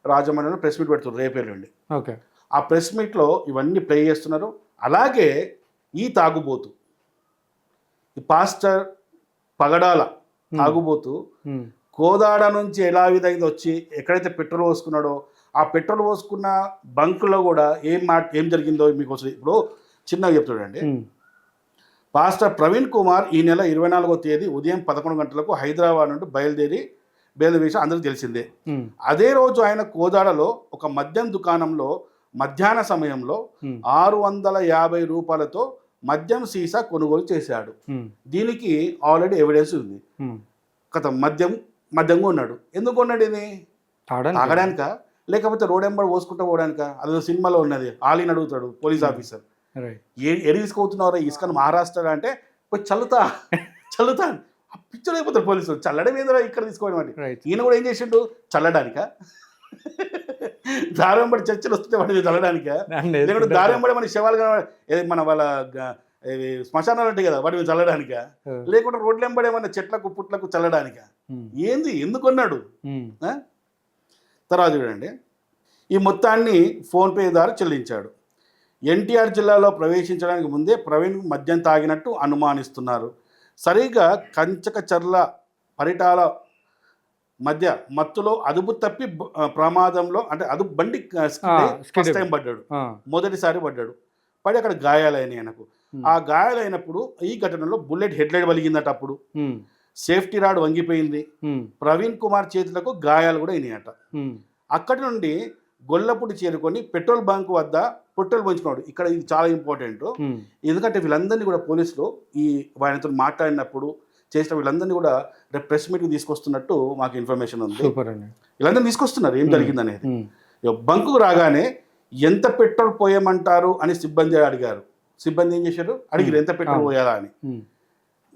రాజమండ్రిలో ప్రెస్ మీట్ పెడుతున్నారు రేపు ఎల్లుండి. ఓకే. ఆ ప్రెస్ మీట్లో ఇవన్నీ ప్లే చేస్తున్నారు. అలాగే ఈ తాగుబోతు, ఈ పాస్టర్ పగడాల తాగుబోతు కోదాడ నుంచి ఎలా విధంగా వచ్చి ఎక్కడైతే పెట్రోల్ పోసుకున్నాడో ఆ పెట్రోల్ పోసుకున్న బంకులో కూడా ఏం జరిగిందో మీకు ఇప్పుడు చిన్నగా చెప్తాడండి. పాస్టర్ ప్రవీణ్ కుమార్ ఈ నెల 24వ తేదీ ఉదయం 11 గంటలకు హైదరాబాద్ నుండి బయలుదేరి విషయం అందరికీ తెలిసిందే. అదే రోజు ఆయన కోదాడలో ఒక మద్యం దుకాణంలో మధ్యాహ్న సమయంలో 650 రూపాయలతో మద్యం సీసా కొనుగోలు చేశాడు. దీనికి ఆల్రెడీ ఎవిడెన్స్ ఉంది. కథ మద్యంగా ఉన్నాడు. ఎందుకు ఉన్నాడు? ఇది తాగడానిక లేకపోతే రోడ్ ఎంబడి పోసుకుంటా పోవడానిక? అదే సినిమాలో ఉన్నది. ఆలీని అడుగుతాడు పోలీస్ ఆఫీసర్, ఎడి తీసుకుపోతున్నారా ఇసుకను మహారాష్ట్ర అంటే, పోయి చల్లుతా పిక్చర్ అయిపోతారు పోలీసులు. చల్లడం ఏదో ఇక్కడ తీసుకోవడం అంటే ఈయన కూడా ఏం చేసిండు? చల్లడానిక? దారంబడి చర్చలు వస్తుంటే వాటి చల్లడానిక? లేకుంటే దారంబడి మన శవాలు మన వాళ్ళ శ్మశానాలు ఉంటాయి కదా వాటి మీద చల్లడానిక? లేకుంటే రోడ్లు ఎంబడి ఏమన్నా చెట్లకు పుట్లకు చల్లడానిక? ఏంది? ఎందుకున్నాడు? తర్వాత చూడండి, ఈ మొత్తాన్ని ఫోన్పే ద్వారా చెల్లించాడు. ఎన్టీఆర్ జిల్లాలో ప్రవేశించడానికి ముందే ప్రవీణ్ మద్యం తాగినట్టు అనుమానిస్తున్నారు. సరిగా కంచకచర్ల పరిటాల మధ్య మత్తులో అదుపు తప్పి ప్రమాదంలో, అంటే అదుపు బండి ఫస్ట్ టైం పడ్డాడు, మొదటిసారి పడ్డాడు. పడి అక్కడ గాయాలైనాయి ఆయనకు. ఆ గాయాలైనప్పుడు ఈ ఘటనలో బుల్లెట్ హెడ్లైట్ వలిగిందట. అప్పుడు సేఫ్టీ రాడ్ వంగిపోయింది. ప్రవీణ్ కుమార్ చేతులకు గాయాలు కూడా అయినాయట. అక్కడి నుండి గొల్లపూడి చేరుకొని పెట్రోల్ బంక్ వద్ద పెట్రోల్ పంచుకున్నాడు. ఇక్కడ ఇది చాలా ఇంపార్టెంట్, ఎందుకంటే వీళ్ళందరినీ కూడా పోలీసులు ఈ ఆయనతో మాట్లాడినప్పుడు చేసిన వీళ్ళందరినీ కూడా రేపు ప్రెస్ మీట్కి తీసుకొస్తున్నట్టు మాకు ఇన్ఫర్మేషన్ ఉంది. వీళ్ళందరినీ తీసుకొస్తున్నారు ఏం జరిగింది అనేది. బంకుకు రాగానే ఎంత పెట్రోల్ పోయమంటారు అని సిబ్బంది అడిగారు. సిబ్బంది ఏం చేశారు? అడిగారు ఎంత పెట్రోల్ పోయాలా అని.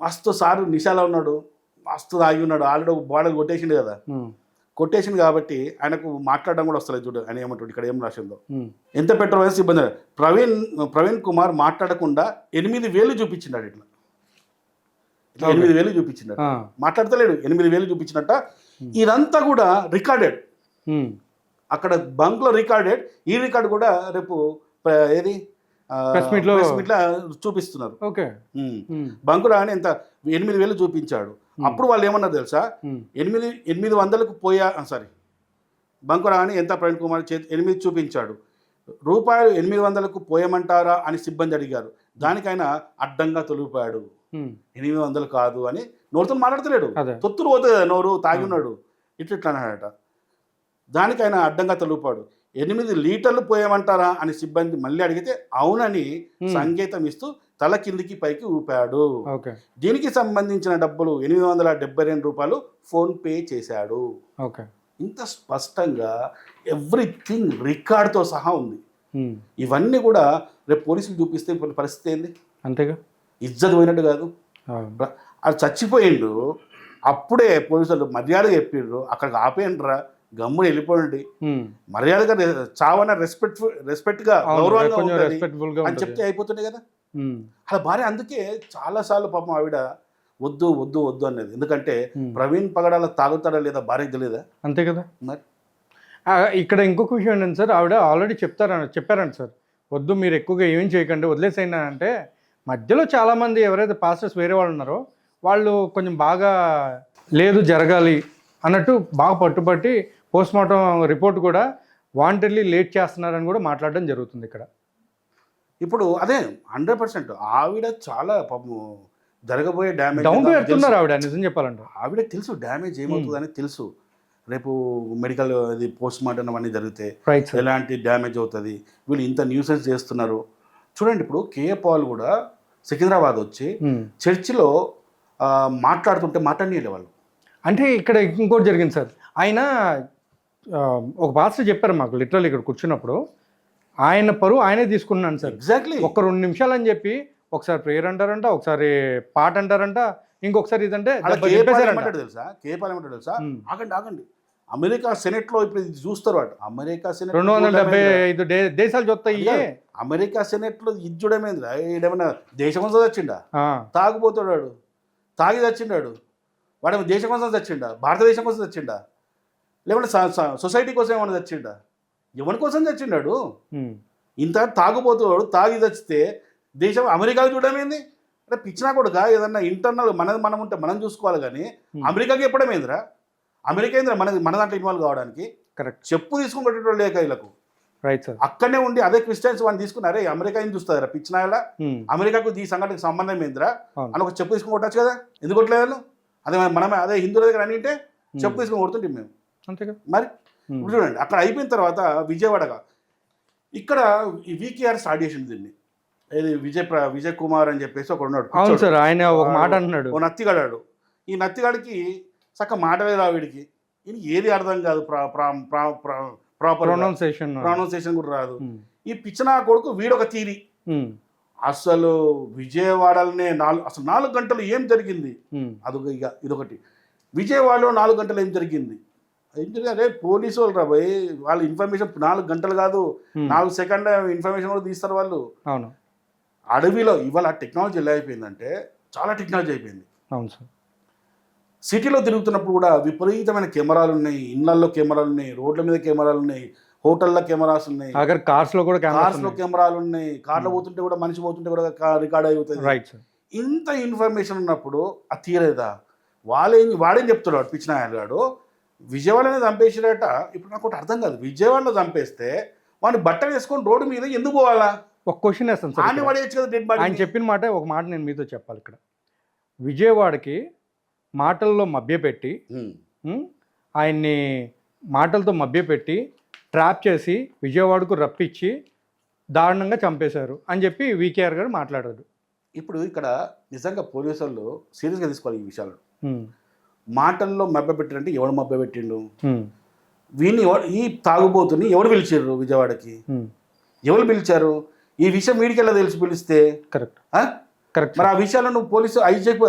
మస్తు సారు నిశాలో ఉన్నాడు, మస్తు తాగి ఉన్నాడు, ఆల్రెడీ ఒక బాడలు కొట్టేసిండు కదా. కొట్టేసింది కాబట్టి ఆయనకు మాట్లాడడం కూడా వస్తలేదు. చూడు ఆయన ఏమంటాడు, ఇక్కడ ఏం రాసిందో. ఎంత పెట్రోల్ వేసి సిబ్బంది ప్రవీణ్ కుమార్ మాట్లాడకుండా 8,000 చూపించినాడు. ఇట్లా 8,000 చూపించినాడు, మాట్లాడతలేడు. 8,000 చూపించినట్ట. ఇదంతా కూడా రికార్డెడ్, అక్కడ బంక్లో రికార్డెడ్. ఈ రికార్డు కూడా రేపు ఏది ప్రెస్ మీట్లో చూపిస్తున్నారు. బంకు రాని ఎంత 8,000 చూపించాడు. అప్పుడు వాళ్ళు ఏమన్నారు తెలుసా? 800కు పోయా సారీ బంకు రాని ఎంత ప్రవీణ్ కుమార్ 8 చూపించాడు. రూపాయలు 800కు పోయమంటారా అని సిబ్బంది అడిగారు. దానికైనా అడ్డంగా తొలిపాడు. 800 కాదు అని నోరుతో మాట్లాడతలేడు. తొత్తులు పోతుంది కదా నోరు, తాగి ఉన్నాడు. ఇట్లా అన్నాడట. దానికైనా అడ్డంగా తొలిపాడు. 8 లీటర్లు పోయమంటారా అని సిబ్బంది మళ్ళీ అడిగితే అవునని సంకేతం ఇస్తూ తల కిందికి పైకి ఊపాడు. దీనికి సంబంధించిన డబ్బులు 872 రూపాయలు ఫోన్ పే చేశాడు. ఇంత స్పష్టంగా ఎవ్రీథింగ్ రికార్డ్తో సహా ఉంది. ఇవన్నీ కూడా రేపు పోలీసులు చూపిస్తే పరిస్థితి ఏంది? అంతేగా, ఇజ్జత్ పోయినట్టు కాదు. అది చచ్చిపోయిండు, అప్పుడే పోలీసులు మర్యాదగా చెప్పిండ్రు, అక్కడికి ఆపేయండిరా, గమ్మున వెళ్ళిపోండి, మర్యాదగా చావన రెస్పెక్ట్గా గౌరవంగా అని చెప్తే అయిపోతుండే కదా. అలా భార్య అందుకే చాలాసార్లు పాపం ఆవిడ వద్దు వద్దు వద్దు అనేది. ఎందుకంటే ప్రవీణ్ పగడాల తాగుతాడా లేదా భార్యకు తెలియదా? అంతే కదా. మరి ఇక్కడ ఇంకొక విషయం ఏంటంటే సార్, ఆవిడ ఆల్రెడీ చెప్పారంట సార్, వద్దు మీరు ఎక్కువగా ఏమేం చేయకండి వదిలేసైనా అంటే మధ్యలో చాలామంది ఎవరైతే పాస్టర్స్ వేరే వాళ్ళు ఉన్నారో వాళ్ళు కొంచెం బాగా లేదు జరగాలి అన్నట్టు బాగా పట్టుబట్టి పోస్ట్మార్టం రిపోర్ట్ కూడా వాంటెడ్లీ లేట్ చేస్తున్నారని కూడా మాట్లాడడం జరుగుతుంది ఇక్కడ. ఇప్పుడు అదే 100% ఆవిడ చాలా పాపం జరగబోయే డ్యామేజ్ డౌన్ టు ఎత్తున్నారు ఆవిడ, నిజం చెప్పాలంటే. ఆవిడకి తెలుసు డ్యామేజ్ ఏమవుతుందని తెలుసు. రేపు మెడికల్ అది పోస్ట్ మార్టం అవన్నీ జరిగితే రైట్ సార్. ఎలాంటి డ్యామేజ్ అవుతుంది, వీళ్ళు ఇంత న్యూసెన్స్ చేస్తున్నారు. చూడండి ఇప్పుడు కేఏ పాల్ కూడా సికింద్రాబాద్ వచ్చి చర్చిలో మాట్లాడుతుంటే మాట్లాడనీయలే వాళ్ళు. అంటే ఇక్కడ ఇంకోటి జరిగింది సార్. ఆయన ఒక పాస్టర్ చెప్పారు మాకు లిటరల్ ఇక్కడ కూర్చున్నప్పుడు, ఆయన పరువు ఆయనే తీసుకున్నాను సార్. ఎగ్జాక్ట్లీ. ఒక 2 నిమిషాలు అని చెప్పి ఒకసారి ప్రేయర్ అంటారంట, ఒకసారి పాట అంటారంట, ఇంకొకసారి ఇదంటే తెలుసా కేఏ పాల్ ఏమంటాడు తెలుసా, ఆగండి అమెరికా సెనెట్ లో ఇప్పుడు ఇది చూస్తారు వాడు. అమెరికా సెనెట్ 275 దేశాలు చూస్తాయి. అమెరికా సెనెట్ లో ఇది చూడమేంద్రా, ఏమైనా దేశం కోసం చచ్చిండా, తాగుపోతాడు వాడు, తాగి చచ్చిండాడు వాడు, దేశం కోసం చచ్చిండా, భారతదేశం కోసం చచ్చిండా, లేకుంటే సొసైటీ కోసం ఏమన్నా చచ్చిండా, ఎవరి కోసం చచ్చిండాడు. ఇంత తాగుపోతాడు, తాగి చచ్చితే దేశం అమెరికాకి చూడమేంది అంటే పిచ్చినా కొడుక. ఏదన్నా ఇంటర్నల్ మనం ఉంటే మనం చూసుకోవాలి కానీ అమెరికాకి ఎప్పుడమేందిరా, అమెరికా ఏందిరా మన దాంట్లో ఇన్వాల్వ్ కావడానికి. కరెక్ట్. చెప్పు తీసుకుని కొట్టేటోళ్ళు లేక వీళ్ళకు. Right sir. అక్కడనే ఉండి అదే క్రిస్టియన్స్ వాడిని తీసుకున్నారే అమెరికా ఏం చూస్తారా పిచ్చినాయలా, అమెరికాకు ఈ సంఘటనకు సంబంధం ఏందిరా అని ఒక చెప్పు తీసుకుని కొట్టచ్చు కదా, ఎందుకు కొట్టలేదు? అదే మనమే అదే హిందువుల దగ్గర అని అంటే చెప్పు తీసుకుని కొడుతుంటే మేము అంతేగా మరి. ఇప్పుడు చూడండి అక్కడ అయిపోయిన తర్వాత విజయవాడగా ఇక్కడ ఈ వీకేఆర్ స్టార్ట్ చేసింది దీన్ని. ఏది విజయ్ కుమార్ అని చెప్పేసి ఒకడు ఉన్నాడు. అవును సార్, ఆయన ఒక మాట అంటున్నాడు, ఓ నత్తిగాడాడు. ఈ నత్తిగాడికి చక్క మాటలే రా వీడికి, ఈయన ఏది అర్థం కాదు, ప్రాపర్ ప్రొనౌన్సియేషన్ కూడా రాదు. ఈ పిచ్చనా కొడుకు వీడొక తీరి. అసలు విజయవాడలోనే 4 గంటలు ఏం జరిగింది ఇదొకటి. విజయవాడలో 4 గంటలు ఏం జరిగింది అరే పోలీసు వాళ్ళు రా భయ్, వాళ్ళ ఇన్ఫర్మేషన్ 4 గంటలు కాదు 4 సెకండ్ ఇన్ఫర్మేషన్ కూడా తీస్తారు వాళ్ళు. అవును. అడవిలో ఇవాళ టెక్నాలజీ ఎలా అయిపోయిందంటే చాలా టెక్నాలజీ అయిపోయింది. అవును సార్. సిటీలో తిరుగుతున్నప్పుడు కూడా విపరీతమైన కెమెరాలు ఉన్నాయి, ఇళ్లలో కెమెరాలు ఉన్నాయి, రోడ్ల మీద కెమెరాలు ఉన్నాయి, హోటల్లో కెమెరాస్ ఉన్నాయి, కార్స్లో కూడా కెమెరాలు ఉన్నాయి, కార్లో పోతుంటే కూడా మనిషి పోతుంటే కూడా రికార్డ్ అవుతుంది. Right sir. ఇంత ఇన్ఫర్మేషన్ ఉన్నప్పుడు అది తీరేదా? వాడేం చెప్తున్నాడు పిచ్చినాయలు గాడు, విజయవాడనే చంపేసాడట. ఇప్పుడు నాకు ఒకటి అర్థం కాదు, విజయవాడలో చంపేస్తే వాడిని బట్టలు వేసుకొని రోడ్డు మీద ఎందుకు పోవాలా? ఒక క్వశ్చన్ వేస్తాను సార్. ఆయన చెప్పిన మాట ఒక మాట నేను మీతో చెప్పాలి. ఇక్కడ విజయవాడకి మాటల్లో మభ్యపెట్టి ఆయన్ని మాటలతో మభ్యపెట్టి ట్రాప్ చేసి విజయవాడకు రప్పించి దారుణంగా చంపేశారు అని చెప్పి వీకేఆర్ గారు మాట్లాడారు. ఇప్పుడు ఇక్కడ నిజంగా పోలీసు వాళ్ళు సీరియస్గా తీసుకోవాలి ఈ విషయాలు. మాటల్లో మభ్యపెట్టారంటే ఎవడు మభ్యపెట్టిండు? వీడిని ఈ తాగుబోతుని ఎవడు పిలిచారు విజయవాడకి? ఎవరు పిలిచారు? ఈ విషయం వీడికి ఎలా తెలిసి పిలిస్తే? కరెక్ట్. మరి ఆ విషయాలు నువ్వు పోలీసు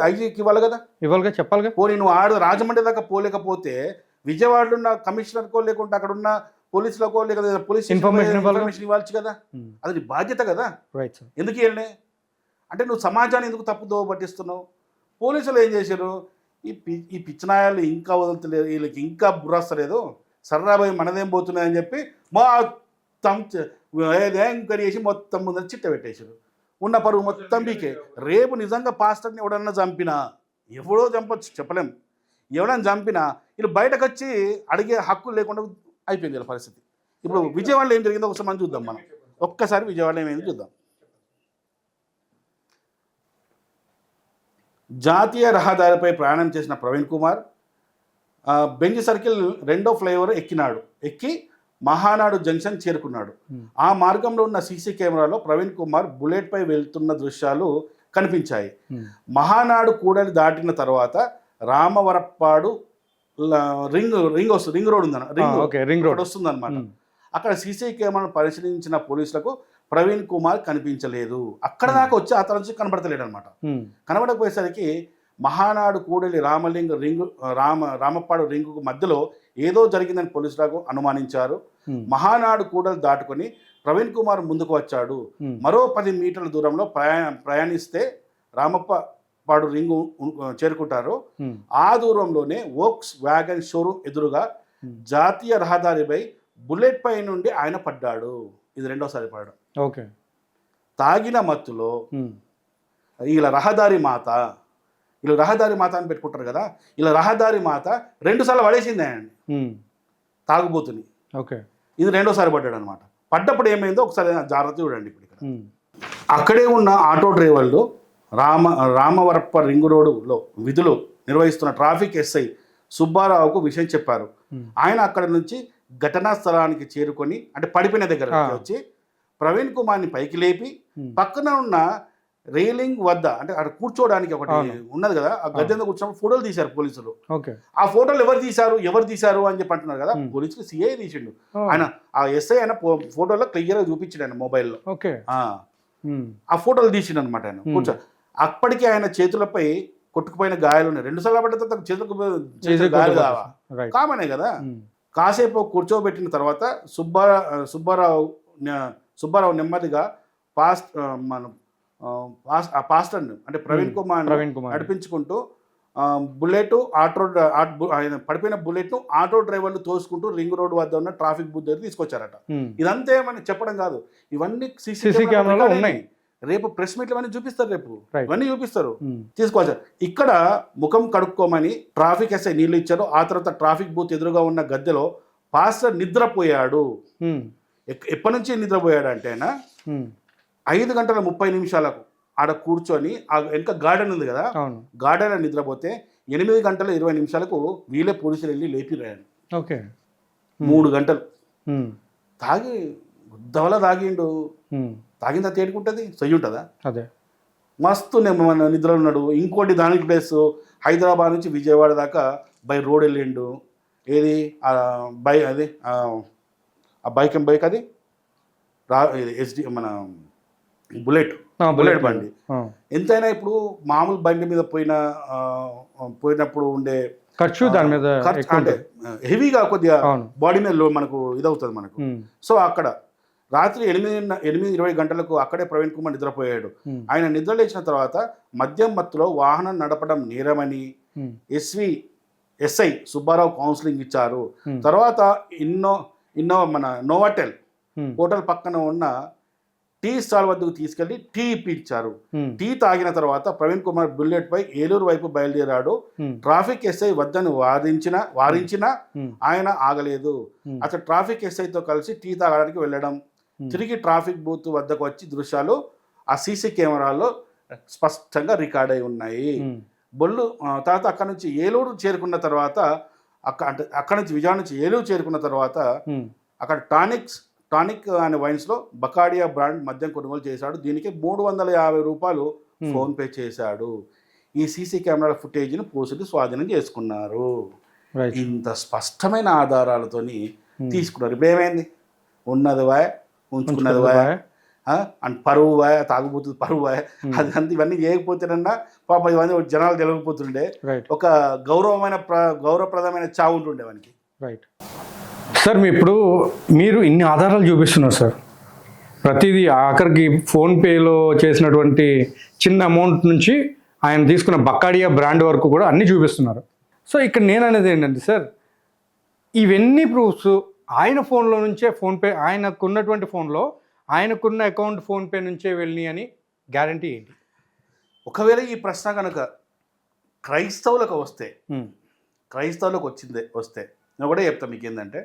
ఐజీకి ఇవ్వాలి కదా, ఇవ్వాలిగా, చెప్పాలిగా. పోనీ నువ్వు రాజమండ్రి దాకా పోలేకపోతే విజయవాడలో ఉన్న కమిషనర్కో లేకుంటే అక్కడ ఉన్న పోలీసులకో లేకపోతే పోలీస్ ఇన్ఫర్మేషన్ ఇవ్వచ్చు కదా, అది నీ బాధ్యత కదా. Right sir. ఎందుకు వెళ్ళే అంటే నువ్వు సమాజాన్ని ఎందుకు తప్పుదో పట్టిస్తున్నావు? పోలీసులు ఏం చేశారు, ఈ పిచ్చనాయాలు ఇంకా వదులుతలేదు, వీళ్ళకి ఇంకా బుర్రస్తలేదు, సర్రాబాయి మనదేం పోతున్నాయని చెప్పి మొత్తం ఎంక్వైరీ చేసి మొత్తం ముందర చిట్ట పెట్టేశారు. ఉన్న పరువు మొత్తం బీకే. రేపు నిజంగా పాస్టర్ని ఎవడన్నా చంపినా, ఎవడో చంపచ్చు చెప్పలేం, ఎవడన్నా చంపినా వీళ్ళు బయటకు వచ్చి అడిగే హక్కు లేకుండా అయిపోయింది వీళ్ళ పరిస్థితి. ఇప్పుడు విజయవాడలో ఏం జరిగిందో ఒకసారి మనం చూద్దాం. మనం ఒక్కసారి విజయవాడలో ఏమైంది చూద్దాం. జాతీయ రహదారిపై ప్రయాణం చేసిన ప్రవీణ్ కుమార్ బెంజ్ సర్కిల్ 2వ ఫ్లైఓవర్ ఎక్కి మహానాడు జంక్షన్ చేరుకున్నాడు. ఆ మార్గంలో ఉన్న సీసీ కెమెరాలో ప్రవీణ్ కుమార్ బుల్లెట్పై వెళ్తున్న దృశ్యాలు కనిపించాయి. మహానాడు కూడలి దాటిన తర్వాత రామవరప్పాడు రింగ్ రోడ్ వస్తుంది అనమాట. అక్కడ సీసీ కెమెరాను పరిశీలించిన పోలీసులకు ప్రవీణ్ కుమార్ కనిపించలేదు. అక్కడ దాకా వచ్చి ఆ తర్వాత నుంచి కనబడతలేడు అనమాట. కనబడకపోయేసరికి మహానాడు కూడలి రామప్పాడు రింగుకు మధ్యలో ఏదో జరిగిందని పోలీసులకు అనుమానించారు. మహానాడు కూడలి దాటుకొని ప్రవీణ్ కుమార్ ముందుకు వచ్చాడు. మరో 10 మీటర్ల దూరంలో ప్రయాణిస్తే రామప్పపాడు రింగు చేరుకుంటారు. ఆ దూరంలోనే వోక్స్ వ్యాగన్ షోరూమ్ ఎదురుగా జాతీయ రహదారిపై బుల్లెట్ పై నుండి ఆయన పడ్డాడు. ఇది 2వసారి పడడం. ఓకే. తాగిన మత్తులో ఇలా రహదారి మాత, ఇలా రహదారి మాత అని పెట్టుకుంటారు కదా, ఇలా రహదారి మాత 2 సార్లు పడేసింది ఆయన తాగుబోతుని. ఓకే, ఇది 2వ సారి పడ్డాడు అనమాట. పడ్డప్పుడు ఏమైందో ఒకసారి జాగ్రత్త చూడండి. ఇప్పుడు ఇక్కడ అక్కడే ఉన్న ఆటో డ్రైవర్లు రామవరప్ప రింగ్ రోడ్డులో విధులు నిర్వహిస్తున్న ట్రాఫిక్ ఎస్ఐ సుబ్బారావుకు విషయం చెప్పారు. ఆయన అక్కడ నుంచి ఘటనా స్థలానికి చేరుకొని, అంటే పడిపోయిన దగ్గర వచ్చి ప్రవీణ్ కుమార్ని పైకి లేపి పక్కన ఉన్న రైలింగ్ వద్ద, అంటే అక్కడ కూర్చోవడానికి ఒకటి ఉన్నది కదా, ఆ గద్దె మీద కూర్చొని ఫోటోలు తీశారు పోలీసులు. ఆ ఫోటోలు ఎవరు తీశారు అని చెప్పి అంటున్నారు కదా, పోలీసులు సిఐ తీసిండు. ఆయన ఆ ఎస్ఐ ఆయన ఫోటోలో క్లియర్గా చూపించాడు ఆయన మొబైల్లో. ఆ ఫోటోలు తీసిండు అనమాట ఆయన కూర్చో. అప్పటికి ఆయన చేతులపై కొట్టుకుపోయిన గాయాలు ఉన్నాయి. 2 సార్లు పడితే చేతులకు గాయాలు కావా, కామనే కదా. కాసేపు కూర్చోబెట్టిన తర్వాత సుబ్బారావు నెమ్మదిగా పాస్టర్ అంటే ప్రవీణ్ కుమార్ నడిపించుకుంటూ ఆయన పడిపోయిన బుల్లెట్ను ఆటో డ్రైవర్లు తోసుకుంటూ రింగ్ రోడ్ వద్ద ఉన్న ట్రాఫిక్ బూత్ దగ్గర తీసుకొచ్చారట. ఇదంతా ఏమని చెప్పడం కాదు, ఇవన్నీ సీసీ కెమెరాలో ఉన్నాయి. రేపు ప్రెస్ మీట్లు ఇవన్నీ చూపిస్తారు, రేపు ఇవన్నీ చూపిస్తారు, తీసుకోవచ్చు. ఇక్కడ ముఖం కడుక్కోమని ట్రాఫిక్ ఎస్ఐ నీళ్లు ఇచ్చారు. ఆ తర్వాత ట్రాఫిక్ బూత్ ఎదురుగా ఉన్న గద్దెలో పాస్టర్ నిద్రపోయాడు. ఎప్పటి నుంచి నిద్రపోయాడు అంటే ఆయన 5:30 ఆడ కూర్చొని, ఆ వెనక గార్డెన్ ఉంది కదా, గార్డెన్ నిద్రపోతే 8:20 వీళ్ళే పోలీసులు వెళ్ళి లేపిరాడు. 3 గంటలు తాగి గుద్దవల తాగిండు. తాగిందా తేడుకుంటుంది, సొయ్యి ఉంటుందా? అదే మస్తు మన నిద్రలో ఉన్నాడు. ఇంకోటి దానికి ప్లేస్ హైదరాబాద్ నుంచి విజయవాడ దాకా బై రోడ్ వెళ్ళిండు. ఏది అది ఆ బైక్ అది మన బుల్లెట్ బండి. ఎంతైనా ఇప్పుడు మామూలు బండి మీద పోయినప్పుడు ఉండే ఖర్చు, దాని మీద అంటే హెవీగా కొద్దిగా బాడీ మీద మనకు ఇదవుతుంది మనకు. సో అక్కడ రాత్రి 8:20 అక్కడే ప్రవీణ్ కుమార్ నిద్రపోయాడు. ఆయన నిద్ర లేచిన తర్వాత మద్యం మత్తులో వాహనం నడపడం నేరమని ఎస్ఐ సుబ్బారావు కౌన్సిలింగ్ ఇచ్చారు. తర్వాత మన నోవాటెల్ హోటల్ పక్కన ఉన్న టీ స్టాల్ వద్దకు తీసుకెళ్లి టీ ఇప్పించారు. టీ తాగిన తర్వాత ప్రవీణ్ కుమార్ బుల్లెట్ పై ఏలూరు వైపు బయలుదేరాడు. ట్రాఫిక్ ఎస్ఐ వద్దని వారించినా ఆయన ఆగలేదు. అతను ట్రాఫిక్ ఎస్ఐతో కలిసి టీ తాగడానికి వెళ్ళడం, తిరిగి ట్రాఫిక్ బూత్ వద్దకు వచ్చి దృశ్యాలు ఆ సీసీ కెమెరాల్లో స్పష్టంగా రికార్డ్ అయి ఉన్నాయి. తర్వాత అక్కడ నుంచి ఏలూరు చేరుకున్న తర్వాత అక్కడ నుంచి విజయవాడ నుంచి ఏలూరు చేరుకున్న తర్వాత అక్కడ టానిక్ అనే వైన్స్లో బకాడియా బ్రాండ్ మద్యం కొనుగోలు చేశాడు. దీనికి 350 రూపాయలు ఫోన్పే చేశాడు. ఈ సీసీ కెమెరాల ఫుటేజ్ను పోలీసులు స్వాధీనం చేసుకున్నారు. ఇంత స్పష్టమైన ఆధారాలతోని తీసుకున్నారు. ఇప్పుడు ఏమైంది? ఉన్నది వాయ్, ఉంచుకున్నది వాయ్, అండ్ పరువు వాయ్, తాగుబోతుంది పరువు వాయ్, అదంతా ఇవన్నీ చేయకపోతేనన్నా పాప ఇవన్నీ జనాలు తెలియకపోతుండే. ఒక గౌరవప్రదమైన చావు ఉంటుండే వానికి. రైట్ సార్, మీరు ఇన్ని ఆధారాలు చూపిస్తున్నారు సార్. ప్రతిదీ ఆఖరికి ఫోన్పేలో చేసినటువంటి చిన్న అమౌంట్ నుంచి ఆయన తీసుకున్న బకాడియా బ్రాండ్ వరకు కూడా అన్నీ చూపిస్తున్నారు. సో ఇక్కడ నేను అనేది ఏంటంటే సార్, ఇవన్నీ ప్రూఫ్స్ ఆయన ఫోన్లో నుంచే ఫోన్పే, ఆయనకున్నటువంటి ఫోన్లో ఆయనకున్న అకౌంట్ ఫోన్పే నుంచే వెళ్ళినాయి అని గ్యారంటీ ఏంటి? ఒకవేళ ఈ ప్రశ్న కనుక క్రైస్తవులకు వస్తే నేను కూడా చెప్తాను మీకు ఏంటంటే,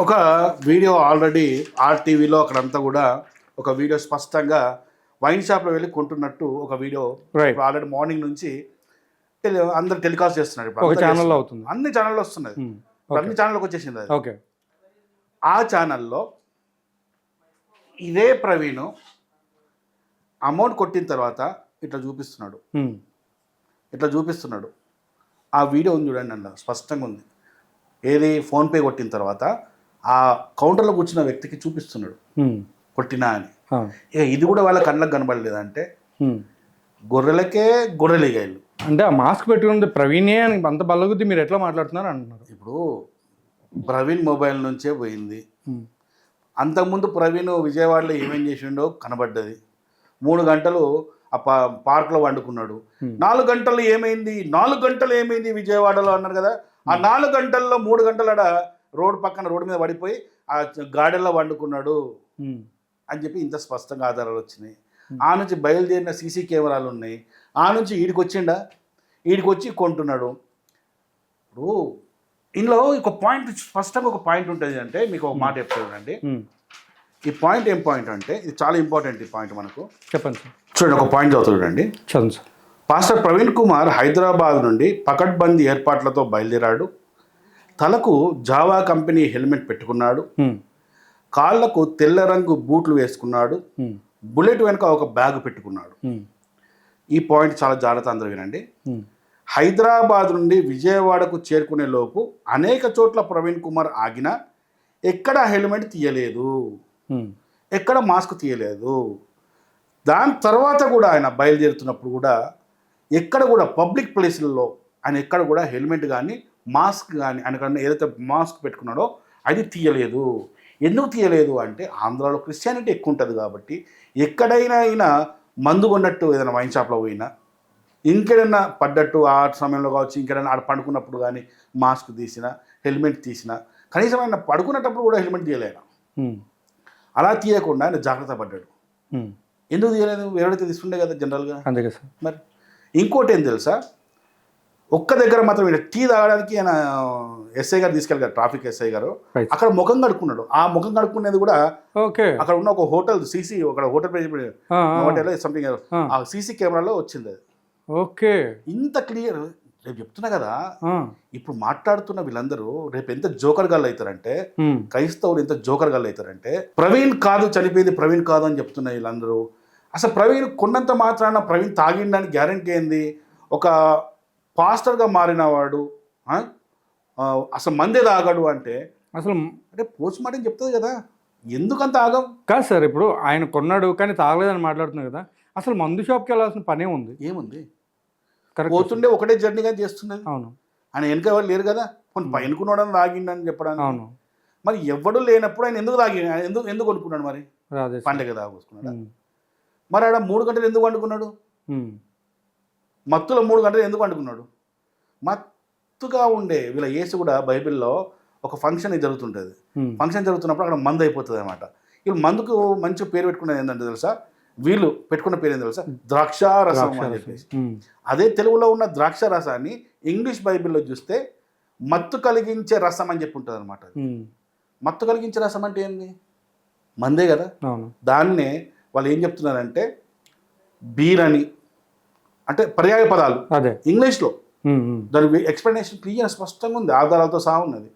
ఒక వీడియో ఆల్రెడీ ఆర్టీవీలో అక్కడంతా కూడా ఒక వీడియో స్పష్టంగా వైన్ షాప్లో వెళ్ళి కొంటున్నట్టు ఒక వీడియో ఆల్రెడీ మార్నింగ్ నుంచి అందరు టెలికాస్ట్ చేస్తున్నారు. ఇప్పుడు ఛానల్లో అవుతుంది, అన్ని ఛానల్లో వస్తున్నది, అన్ని ఛానల్లోకి వచ్చేసింది అది. ఓకే, ఆ ఛానల్లో ఇదే ప్రవీణ్ అమౌంట్ కొట్టిన తర్వాత ఇట్లా చూపిస్తున్నాడు. ఆ వీడియో ఉంది చూడండి అన్న, స్పష్టంగా ఉంది. ఏది? ఫోన్పే కొట్టిన తర్వాత ఆ కౌంటర్లో కూర్చున్న వ్యక్తికి చూపిస్తున్నాడు కొట్టినా అని. ఇక ఇది కూడా వాళ్ళ కళ్ళకు కనబడలేదంటే గొర్రెలకే గొర్రెలిగాయలు. అంటే ఆ మాస్క్ పెట్టుకున్నది ప్రవీణే అని అంత బల్లగుద్ది మీరు ఎట్లా మాట్లాడుతున్నారు అంటున్నారు. ఇప్పుడు ప్రవీణ్ మొబైల్ నుంచే పోయింది. అంతకుముందు ప్రవీణ్ విజయవాడలో ఏమేం చేసిండో కనబడ్డది. 3 గంటలు ఆ పార్క్లో వండుకున్నాడు. 4 గంటలు ఏమైంది విజయవాడలో అన్నారు కదా. ఆ 4 గంటల్లో 3 గంటల రోడ్డు మీద పడిపోయి ఆ గార్డెన్లో వండుకున్నాడు. అని చెప్పి ఇంత స్పష్టంగా ఆధారాలు వచ్చినాయి. ఆ నుంచి బయలుదేరిన సీసీ కెమెరాలు ఉన్నాయి. ఆ నుంచి ఈడికి వచ్చిండా, ఈడికి వచ్చి కొంటున్నాడు. ఇప్పుడు ఇందులో ఒక పాయింట్, స్పష్టంగా ఒక పాయింట్ ఉంటుంది. అంటే మీకు ఒక మాట చెప్తానండి. ఈ పాయింట్ ఏం పాయింట్ అంటే ఇది చాలా ఇంపార్టెంట్. ఈ పాయింట్ మనకు చెప్పండి సార్. చూడండి, ఒక పాయింట్ చదువుతుండండి. చదువు సార్. పాస్టర్ ప్రవీణ్ కుమార్ హైదరాబాద్ నుండి పకడ్బందీ ఏర్పాట్లతో బయలుదేరాడు. తలకు జావా కంపెనీ హెల్మెట్ పెట్టుకున్నాడు. కాళ్లకు తెల్ల రంగు బూట్లు వేసుకున్నాడు. బుల్లెట్ వెనుక ఒక బ్యాగ్ పెట్టుకున్నాడు. ఈ పాయింట్ చాలా జాగ్రత్త, అందరూ వినండి. హైదరాబాద్ నుండి విజయవాడకు చేరుకునే లోపు అనేక చోట్ల ప్రవీణ్ కుమార్ ఆగినా ఎక్కడ హెల్మెట్ తీయలేదు, ఎక్కడ మాస్క్ తీయలేదు. దాని తర్వాత కూడా ఆయన బయలుదేరుతున్నప్పుడు కూడా ఎక్కడ కూడా పబ్లిక్ ప్లేసుల్లో ఆయన ఎక్కడ కూడా హెల్మెట్ కానీ మాస్క్ కానీ ఆయన ఏదైతే మాస్క్ పెట్టుకున్నాడో అది తీయలేదు. ఎందుకు తీయలేదు అంటే ఆంధ్రాలో క్రిస్టియానిటీ ఎక్కువ ఉంటుంది కాబట్టి ఎక్కడైనా అయినా మందు కొన్నట్టు ఏదైనా వైన్ షాప్లో పోయినా, ఇంకేదైనా పడ్డట్టు ఆ సమయంలో కావచ్చు, ఇంకేదైనా ఆడ పడుకున్నప్పుడు కానీ మాస్క్ తీసినా హెల్మెట్ తీసినా, కనీసం ఆయన పడుకునేటప్పుడు కూడా హెల్మెట్ తీయలేను. అలా తీయకుండా ఆయన జాగ్రత్త పడ్డాడు. ఎందుకు తీయలేదు? ఎవరైతే తీసుకుండే కదా జనరల్గా. అంతే కదా సార్. మరి ఇంకోటి ఏం తెలుసా, ఒక్క దగ్గర మాత్రం టీ తాగడానికి ఆయన ఎస్ఐ గారు తీసుకెళ్ళారు, ట్రాఫిక్ ఎస్ఐ గారు. అక్కడ ముఖం కడుక్కున్నాడు. ఆ ముఖం కడుక్కునేది కూడా ఓకే, అక్కడ ఉన్న ఒక హోటల్ సీసీ, ఒక హోటల్ హోటల్ సంథింగ్ ఆ సీసీ కెమెరాలో వచ్చింది అది. ఓకే, ఇంత క్లియర్. రేపు చెప్తున్నా కదా, ఇప్పుడు మాట్లాడుతున్న వీళ్ళందరూ రేపు ఎంత జోకర్ గాళ్ళు అవుతారంటే, క్రైస్తవులు ఎంత జోకర్ గాళ్ళు అవుతారంటే, ప్రవీణ్ కాదు చనిపోయింది, ప్రవీణ్ కాదు అని చెప్తున్నారు వీళ్ళందరూ. అసలు ప్రవీణ్ కొన్నంత మాత్రాన ప్రవీణ్ తాగిండడానికి గ్యారెంటీ ఏంది? ఒక పాస్టర్గా మారిన వాడు అసలు మందే తాగాడు అంటే అసలు అంటే పోస్ట్ మార్టం చెప్తుంది కదా, ఎందుకంత ఆగం కాదు సార్. ఇప్పుడు ఆయన కొన్నాడు కానీ తాగలేదని మాట్లాడుతున్నాడు కదా, అసలు మందు షాప్కి వెళ్ళాల్సిన పనే ఉంది. ఏముంది? పోతుండే ఒకటే జర్నీగా చేస్తున్నది. అవును, ఆయన వెనుక ఎవరు లేరు కదా, కొన్ని పైనకున్నాడని తాగిండని చెప్పడానికి. అవును, మరి ఎవడు లేనప్పుడు ఆయన ఎందుకు తాగి ఎందుకు కొనుక్కున్నాడు? మరి పండగ తాగొసుకున్నాడు. మరి ఆడ 3 గంటలు ఎందుకు వండుకున్నాడు? మత్తులో 3 గంటలు ఎందుకు వండుకున్నాడు? మత్తుగా ఉండే వీళ్ళ యేసు కూడా బైబిల్లో ఒక ఫంక్షన్ జరుగుతుంటుంది. ఫంక్షన్ జరుగుతున్నప్పుడు అక్కడ మందు అయిపోతుంది అనమాట. వీళ్ళు మందుకు మంచి పేరు పెట్టుకునేది ఏంటంటే తెలుసా, వీళ్ళు పెట్టుకున్న పేరు ఏం తెలుసా, ద్రాక్షారసం అని చెప్పేసి. అదే తెలుగులో ఉన్న ద్రాక్ష రసాన్ని ఇంగ్లీష్ బైబిల్లో చూస్తే మత్తు కలిగించే రసం అని చెప్పి ఉంటుంది అనమాట. మత్తు కలిగించే రసం అంటే ఏంది? మందే కదా. దాన్నే వాళ్ళు ఏం చెప్తున్నారంటే బీర్ అని, అంటే పర్యాయ పదాలు ఇంగ్లీష్లో. దాని ఎక్స్ప్లెనేషన్ క్లియర్ స్పష్టంగా ఉంది, ఆధారాలతో సహా ఉన్నది.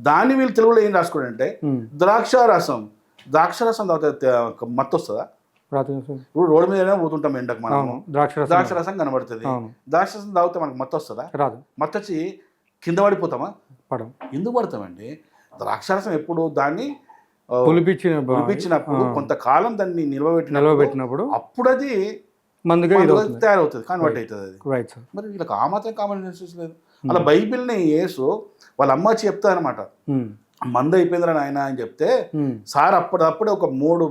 దాన్ని వీళ్ళు తెలుగులో ఏం రాసుకోడంటే ద్రాక్షారసం. ద్రాక్షారసం తాగితే మత్తు వస్తుందా? ఇప్పుడు రోడ్డు మీద పోతుంటాం ఎండకు, మనం ద్రాక్షరసం కనబడుతుంది. ద్రాక్షరసం తాగితే మనకు మత్తు వస్తుందా? రాదు. మత్తు వచ్చి కింద పడిపోతామా? ఎందుకు పడతామండి? ద్రాక్షరసం ఎప్పుడు దాన్ని పులిపించినప్పుడు కొంతకాలం దాన్ని నిల్వబెట్టినప్పుడు అప్పుడు అది మందుగా తయారవుతుంది, కన్వర్ట్ అవుతుంది అది. మరి వీళ్ళకి ఆ మాత్రం కామన్ సెన్స్ లేదు. అలా బైబిల్ని యేసు వాళ్ళ అమ్మ చెప్తారనమాట, మందు అయిపోయిందిరా నాయన అని చెప్తే, సార్ అప్పుడప్పుడే ఒక 3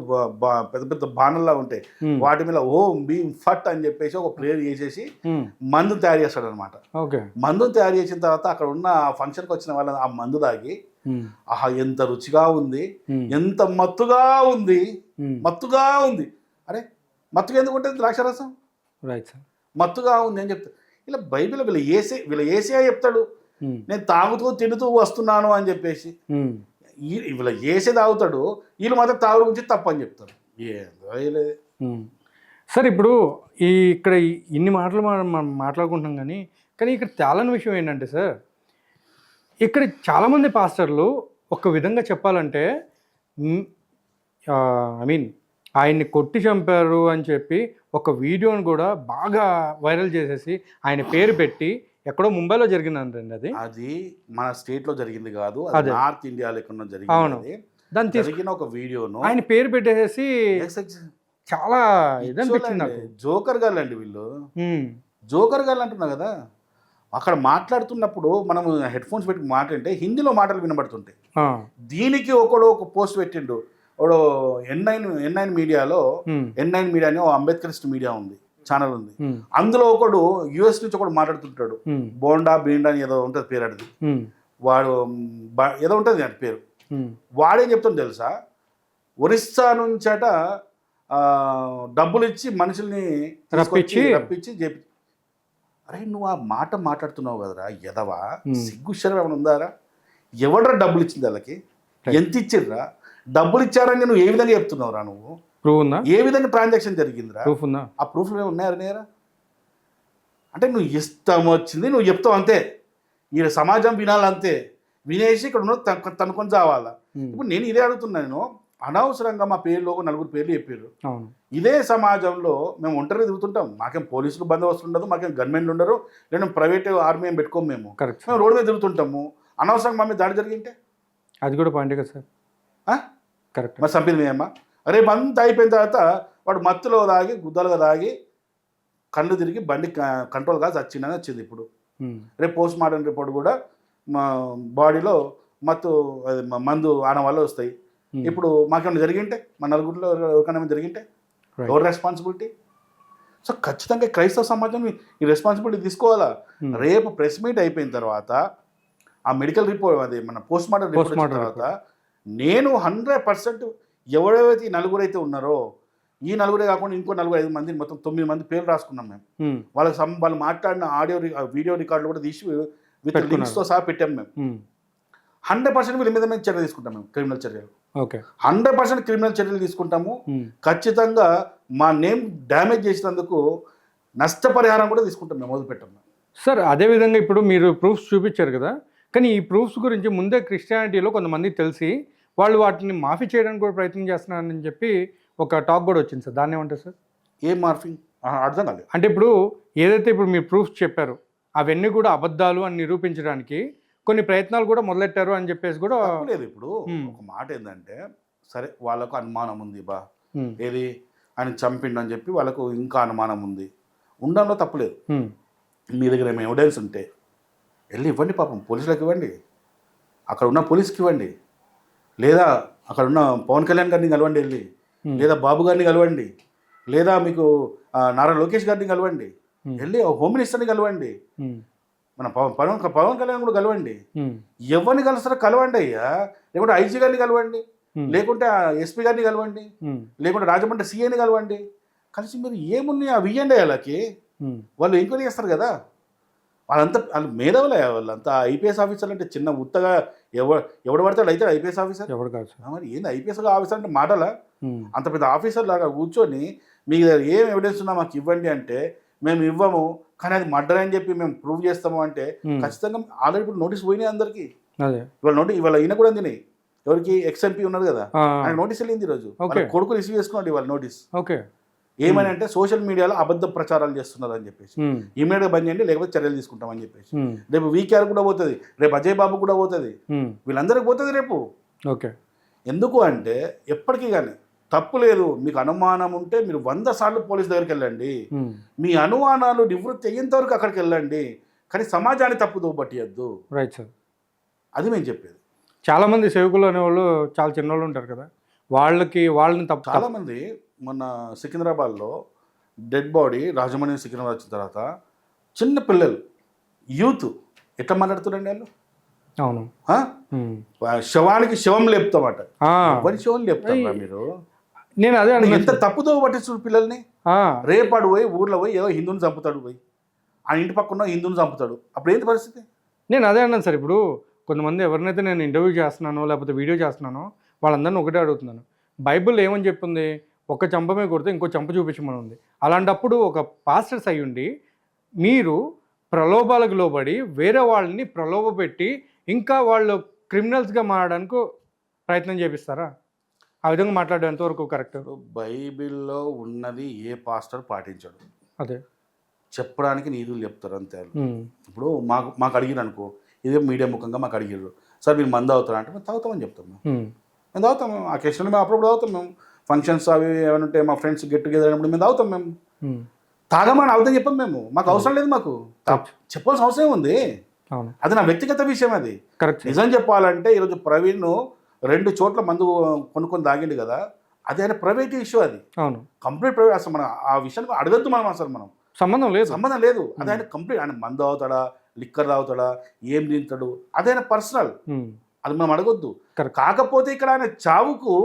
పెద్ద పెద్ద బాణల్లా ఉంటాయి, వాటి మీద ఓం భీం ఫట్ అని చెప్పేసి ఒక ప్రేయర్ చేసేసి మందు తయారు చేస్తాడు అనమాట. మందుని తయారు చేసిన తర్వాత అక్కడ ఉన్న ఫంక్షన్కి వచ్చిన వాళ్ళ ఆ మందు తాగి, ఆహా ఎంత రుచిగా ఉంది, ఎంత మత్తుగా ఉంది, మత్తుగా ఉంది. అరే మత్తుగా ఎందుకు ఉంటుంది ద్రాక్షరసం? మత్తుగా ఉంది అని చెప్తాడు. ఇలా బైబిల్ వీళ్ళ ఏసే చెప్తాడు, నేను తాగుతూ తింటూ వస్తున్నాను అని చెప్పేసి. వీళ్ళ ఏసే తాగుతాడు, వీళ్ళు మాత్రం తాగుడు గురించి తప్పని చెప్తారు. సార్ ఇప్పుడు ఇక్కడ ఇన్ని మాటలు మనం మాట్లాడుకుంటున్నాం కానీ ఇక్కడ తేలని విషయం ఏంటంటే సార్, ఇక్కడ చాలామంది పాస్టర్లు ఒక విధంగా చెప్పాలంటే ఐ మీన్ ఆయన్ని కొట్టి చంపారు అని చెప్పి ఒక వీడియోని కూడా బాగా వైరల్ చేసేసి ఆయన పేరు పెట్టి, ఎక్కడో ముంబైలో జరిగిందండి అది మన స్టేట్లో జరిగింది కాదు, అది నార్త్ ఇండియాలో ఎక్కడ జరిగింది. దాన్ని జరిగిన ఒక వీడియోను ఆయన పేరు పెట్టేసి చాలా ఇదనిపించింది. జోకర్ గాళ్ళు అండి వీళ్ళు, జోకర్ గాళ్ళు అంటున్నా కదా. అక్కడ మాట్లాడుతున్నప్పుడు మనం హెడ్ ఫోన్స్ పెట్టి మాట్లాడితే హిందీలో మాటలు వినబడుతుంటాయి. దీనికి ఒకడు ఒక పోస్ట్ పెట్టిండు, ఒకడు N9 మీడియాలో, N9 మీడియా అని అంబేద్కరిస్ట్ మీడియా ఉంది, ఛానల్ ఉంది. అందులో ఒకడు US నుంచి ఒకడు మాట్లాడుతుంటాడు, బోండా బీండా అని ఏదో ఉంటుంది పేరు, అడిది వాడు ఏదో ఉంటుంది అని పేరు. వాడేం చెప్తాడు తెలుసా, ఒరిస్సా నుంచట ఆ, డబ్బులు ఇచ్చి మనుషుల్ని తీసుకొచ్చి రప్పించి చేపి. అరే నువ్వు ఆ మాట మాట్లాడుతున్నావు కదరా ఎదవా, సిగ్గు శరం ఏమైనా ఉందారా? ఎవడరా డబ్బులు ఇచ్చింది వాళ్ళకి? ఎంత ఇచ్చిర్రా? డబ్బులు ఇచ్చారని నువ్వు ఏ విధంగా చెప్తున్నావురా? నువ్వు ప్రూఫ్ ఉందా? ఏ విధంగా ట్రాన్సాక్షన్ జరిగిందిరా? ప్రూఫ్ ఉందా? ఆ ప్రూఫ్లు ఉన్నాయా నేరా? అంటే నువ్వు ఇష్టం వచ్చింది నువ్వు చెప్తావు అంతే. ఈ సమాజం వినాలంతే, వినేసి ఇక్కడ ఉన్న తనుకొని చావాలా. ఇప్పుడు నేను ఇదే అడుగుతున్నాను, అనవసరంగా మా పేర్లో ఒక 4 పేర్లు చెప్పారు. ఇదే సమాజంలో మేము ఒంటరిగా తిరుగుతుంటాం, మాకేం పోలీసులు బందోబస్తు ఉండదు, మాకేం గవర్నమెంట్లు ఉండరు, లేదా ప్రైవేట్ ఆర్మీ ఏం పెట్టుకోము. మేము రోడ్డు మీద తిరుగుతుంటాము, అనవసరంగా మా మీద దాడి జరిగింటే అది కూడా పాయింట్ కదా సార్. కరెక్ట్. మరి చంపింది మేమా? రేపు అంతా అయిపోయిన తర్వాత వాడు మత్తులో దాగి గుద్దలుగా దాగి కళ్ళు తిరిగి బండి కంట్రోల్ కాదు చచ్చిందని వచ్చింది. ఇప్పుడు రేపు పోస్ట్ మార్టం రిపోర్ట్ కూడా మా బాడీలో మత్తు మందు ఆనవాళ్ళు వస్తాయి. ఇప్పుడు మాకేమైనా జరిగింటే, మా నలుగురిలో ఎవరికైనా జరిగింటే ఎవరు రెస్పాన్సిబిలిటీ? సో ఖచ్చితంగా క్రైస్తవ సమాజం ఈ రెస్పాన్సిబిలిటీ తీసుకోవాలా. రేపు ప్రెస్ మీట్ అయిపోయిన తర్వాత ఆ మెడికల్ రిపోర్ట్, అది మన పోస్ట్ మార్టం రిపోర్ట్ వచ్చిన తర్వాత నేను 100% ఎవరైతే ఈ 4 అయితే ఉన్నారో, ఈ 4 కాకుండా ఇంకో 4-5 మంది, మొత్తం 9 మంది పేర్లు రాసుకున్నాం మేము. వాళ్ళకి వాళ్ళు మాట్లాడిన వీడియో రికార్డులు కూడా తీసి విత్ లింక్స్తో సహా పెట్టాం మేము. 100% వీళ్ళ మీద మేము చర్య తీసుకుంటాం. మేము క్రిమినల్ చర్యలు 100% క్రిమినల్ చర్యలు తీసుకుంటాము. ఖచ్చితంగా మా నేమ్ డ్యామేజ్ చేసినందుకు నష్టపరిహారం కూడా తీసుకుంటాం మేము, మొదలుపెట్టాము సార్. అదేవిధంగా ఇప్పుడు మీరు ప్రూఫ్స్ చూపించారు కదా, కానీ ఈ ప్రూఫ్స్ గురించి ముందే క్రిస్టియానిటీలో కొంతమందికి తెలిసి వాళ్ళు వాటిని మాఫీ చేయడానికి కూడా ప్రయత్నం చేస్తున్నారని చెప్పి ఒక టాక్ కూడా వచ్చింది సార్. దాన్ని ఏమంటారు సార్? ఏం మార్ఫింగ్ అర్థం కాలేదు. అంటే ఇప్పుడు ఏదైతే ఇప్పుడు మీరు ప్రూఫ్స్ చెప్పారు అవన్నీ కూడా అబద్ధాలు అని నిరూపించడానికి కొన్ని ప్రయత్నాలు కూడా మొదలెట్టారు అని చెప్పేసి కూడా లేదు. ఇప్పుడు ఒక మాట ఏంటంటే, సరే వాళ్ళకు అనుమానం ఉంది బా, ఏది ఆయన చంపిండు అని చెప్పి వాళ్ళకు ఇంకా అనుమానం ఉంది, ఉండడంలో తప్పులేదు. మీ దగ్గర ఏమైనా ఎవిడెన్స్ ఉంటే వెళ్ళి ఇవ్వండి, పాపం పోలీసులకు ఇవ్వండి, అక్కడ ఉన్న పోలీస్కి ఇవ్వండి, లేదా అక్కడ ఉన్న పవన్ కళ్యాణ్ గారిని కలవండి వెళ్ళి, లేదా బాబు గారిని కలవండి, లేదా మీకు నారా లోకేష్ గారిని కలవండి, వెళ్ళి హోమ్ మినిస్టర్ని కలవండి, మన పవన్ కళ్యాణ్ కూడా కలవండి. ఎవరిని కలుస్తారో కలవండి అయ్యా. లేకుంటే ఐజీ గారిని కలవండి, లేకుంటే ఎస్పీ గారిని కలవండి, లేకుంటే రాజమండ్రి సీఏని కలవండి. కలిసి మీరు ఏమున్నాయి అవి ఇవ్వండి. వాళ్ళకి వాళ్ళు ఎంక్వైరీ చేస్తారు కదా. వాళ్ళు మేధావులే, వాళ్ళంతా ఐపీఎస్ ఆఫీసర్లు అంటే చిన్న ఉత్తగా ఎవడు పడతాడు అయితే ఐపీఎస్ ఆఫీసర్? ఎవడు కాదు. మరి ఏంది ఐపీఎస్ ఆఫీసర్ అంటే మాటలా? అంత పెద్ద ఆఫీసర్ లాగా కూర్చొని మీకు ఏం ఎవిడెన్స్ ఉన్నా మాకు ఇవ్వండి అంటే మేము ఇవ్వము, కానీ అది మర్డర్ అని చెప్పి మేము ప్రూవ్ చేస్తాము అంటే ఖచ్చితంగా ఆల్రెడీ ఇప్పుడు నోటీస్ పోయినాయి అందరికి. ఇవాళ ఈయన కూడా అందినాయి. ఎవరికి ఎక్స్ఎంపీ ఉన్నారు కదా, ఆయన నోటీస్ వెళ్ళింది ఈరోజు. కొడుకు రిసీవ్ చేసుకున్నాడు ఇవాళ నోటీస్. ఏమని అంటే సోషల్ మీడియాలో అబద్ధ ప్రచారాలు చేస్తున్నారు అని చెప్పేసి, ఇమీడియట్గా బంద్ చేయండి లేకపోతే చర్యలు తీసుకుంటామని చెప్పేసి. రేపు వీకేఆర్ కూడా పోతుంది, రేపు అజయ్ బాబు కూడా పోతుంది, వీళ్ళందరికీ పోతుంది రేపు. ఎందుకు అంటే ఎప్పటికీ కానీ తప్పు లేదు. మీకు అనుమానం ఉంటే మీరు 100 సార్లు పోలీస్ దగ్గరికి వెళ్ళండి, మీ అనుమానాలు నివృత్తి అయ్యేంత వరకు అక్కడికి వెళ్ళండి, కానీ సమాజాన్ని తప్పుదో పట్టియద్దు. రైట్ సార్, అది మేము చెప్పేది. చాలామంది సేవకులు అనేవాళ్ళు చాలా చిన్నవాళ్ళు ఉంటారు కదా, వాళ్ళని తప్పు. చాలామంది మొన్న సికింద్రాబాద్లో డెడ్ బాడీ రాజమండ్రి సికింద్రాబాద్ వచ్చిన తర్వాత చిన్న పిల్లలు యూత్ ఎట్లా మాట్లాడుతున్నారండి వాళ్ళు? అవును, శవానికి శవం లేపుతామట. ఎవరి శవం లేపుతారా మీరు? నేను అదే ఎంత తప్పుదో పట్టించు పిల్లల్ని. రేపాడు పోయి ఊర్లో పోయి ఏదో హిందువుని చంపుతాడు, పోయి ఆ ఇంటి పక్కన హిందువుని చంపుతాడు, అప్పుడు ఏంటి పరిస్థితి? నేను అదే అన్నాను సార్. ఇప్పుడు కొంతమంది ఎవరినైతే నేను ఇంటర్వ్యూ చేస్తున్నానో లేకపోతే వీడియో చేస్తున్నానో వాళ్ళందరినీ ఒకటే అడుగుతున్నాను, బైబిల్ ఏమని చెప్పింది? ఒక్క చంపమే కొడితే ఇంకో చంప చూపించమని ఉంది. అలాంటప్పుడు ఒక పాస్టర్స్ అయ్యుండి మీరు ప్రలోభాలకు లోబడి వేరే వాళ్ళని ప్రలోభ పెట్టి ఇంకా వాళ్ళు క్రిమినల్స్గా మారడానికి ప్రయత్నం చేపిస్తారా? ఆ విధంగా మాట్లాడడం ఎంతవరకు కరెక్ట్? బైబిల్లో ఉన్నది ఏ పాస్టర్ పాటించడు, అదే చెప్పడానికి నీతులు చెప్తారు అంతే. ఇప్పుడు మాకు అడిగిరు అనుకో, ఇదే మీడియా ముఖంగా మాకు అడిగారు, సార్ మీరు మందు అవుతారా అంటే మేము తాగుతామని చెప్తాం. మేము తాగుతాము, ఆ క్వశ్చన్ మేము అప్పుడప్పుడు తాగుతాం. మేము ఫంక్షన్స్ అవి ఏమైనా ఉంటే మా ఫ్రెండ్స్ గెట్ టుగెదర్ అయినప్పుడు మేము తాగుతాం. మేము తాగమని అవుతాం చెప్పాం, మేము మాకు అవసరం లేదు, మాకు చెప్పాల్సిన అవసరం ఉంది. అది నా వ్యక్తిగత విషయం. అది నిజం చెప్పాలంటే ఈరోజు ప్రవీణ్ 2 చోట్ల మందు కొనుక్కొని తాగిండు కదా, అది ఆయన ప్రైవేట్ ఇష్యూ, అది కంప్లీట్ ప్రైవేట్. అసలు మనం ఆ విషయాన్ని అడగద్దు, మనం అసలు మనం సంబంధం లేదు. అది ఆయన కంప్లీట్, ఆయన మందు తాగుతాడా, లిక్కర్ తాగుతాడా, ఏం తింటాడు, అది ఆయన పర్సనల్, అది మనం అడగొద్దు. కాకపోతే ఇక్కడ ఆయన చావుకు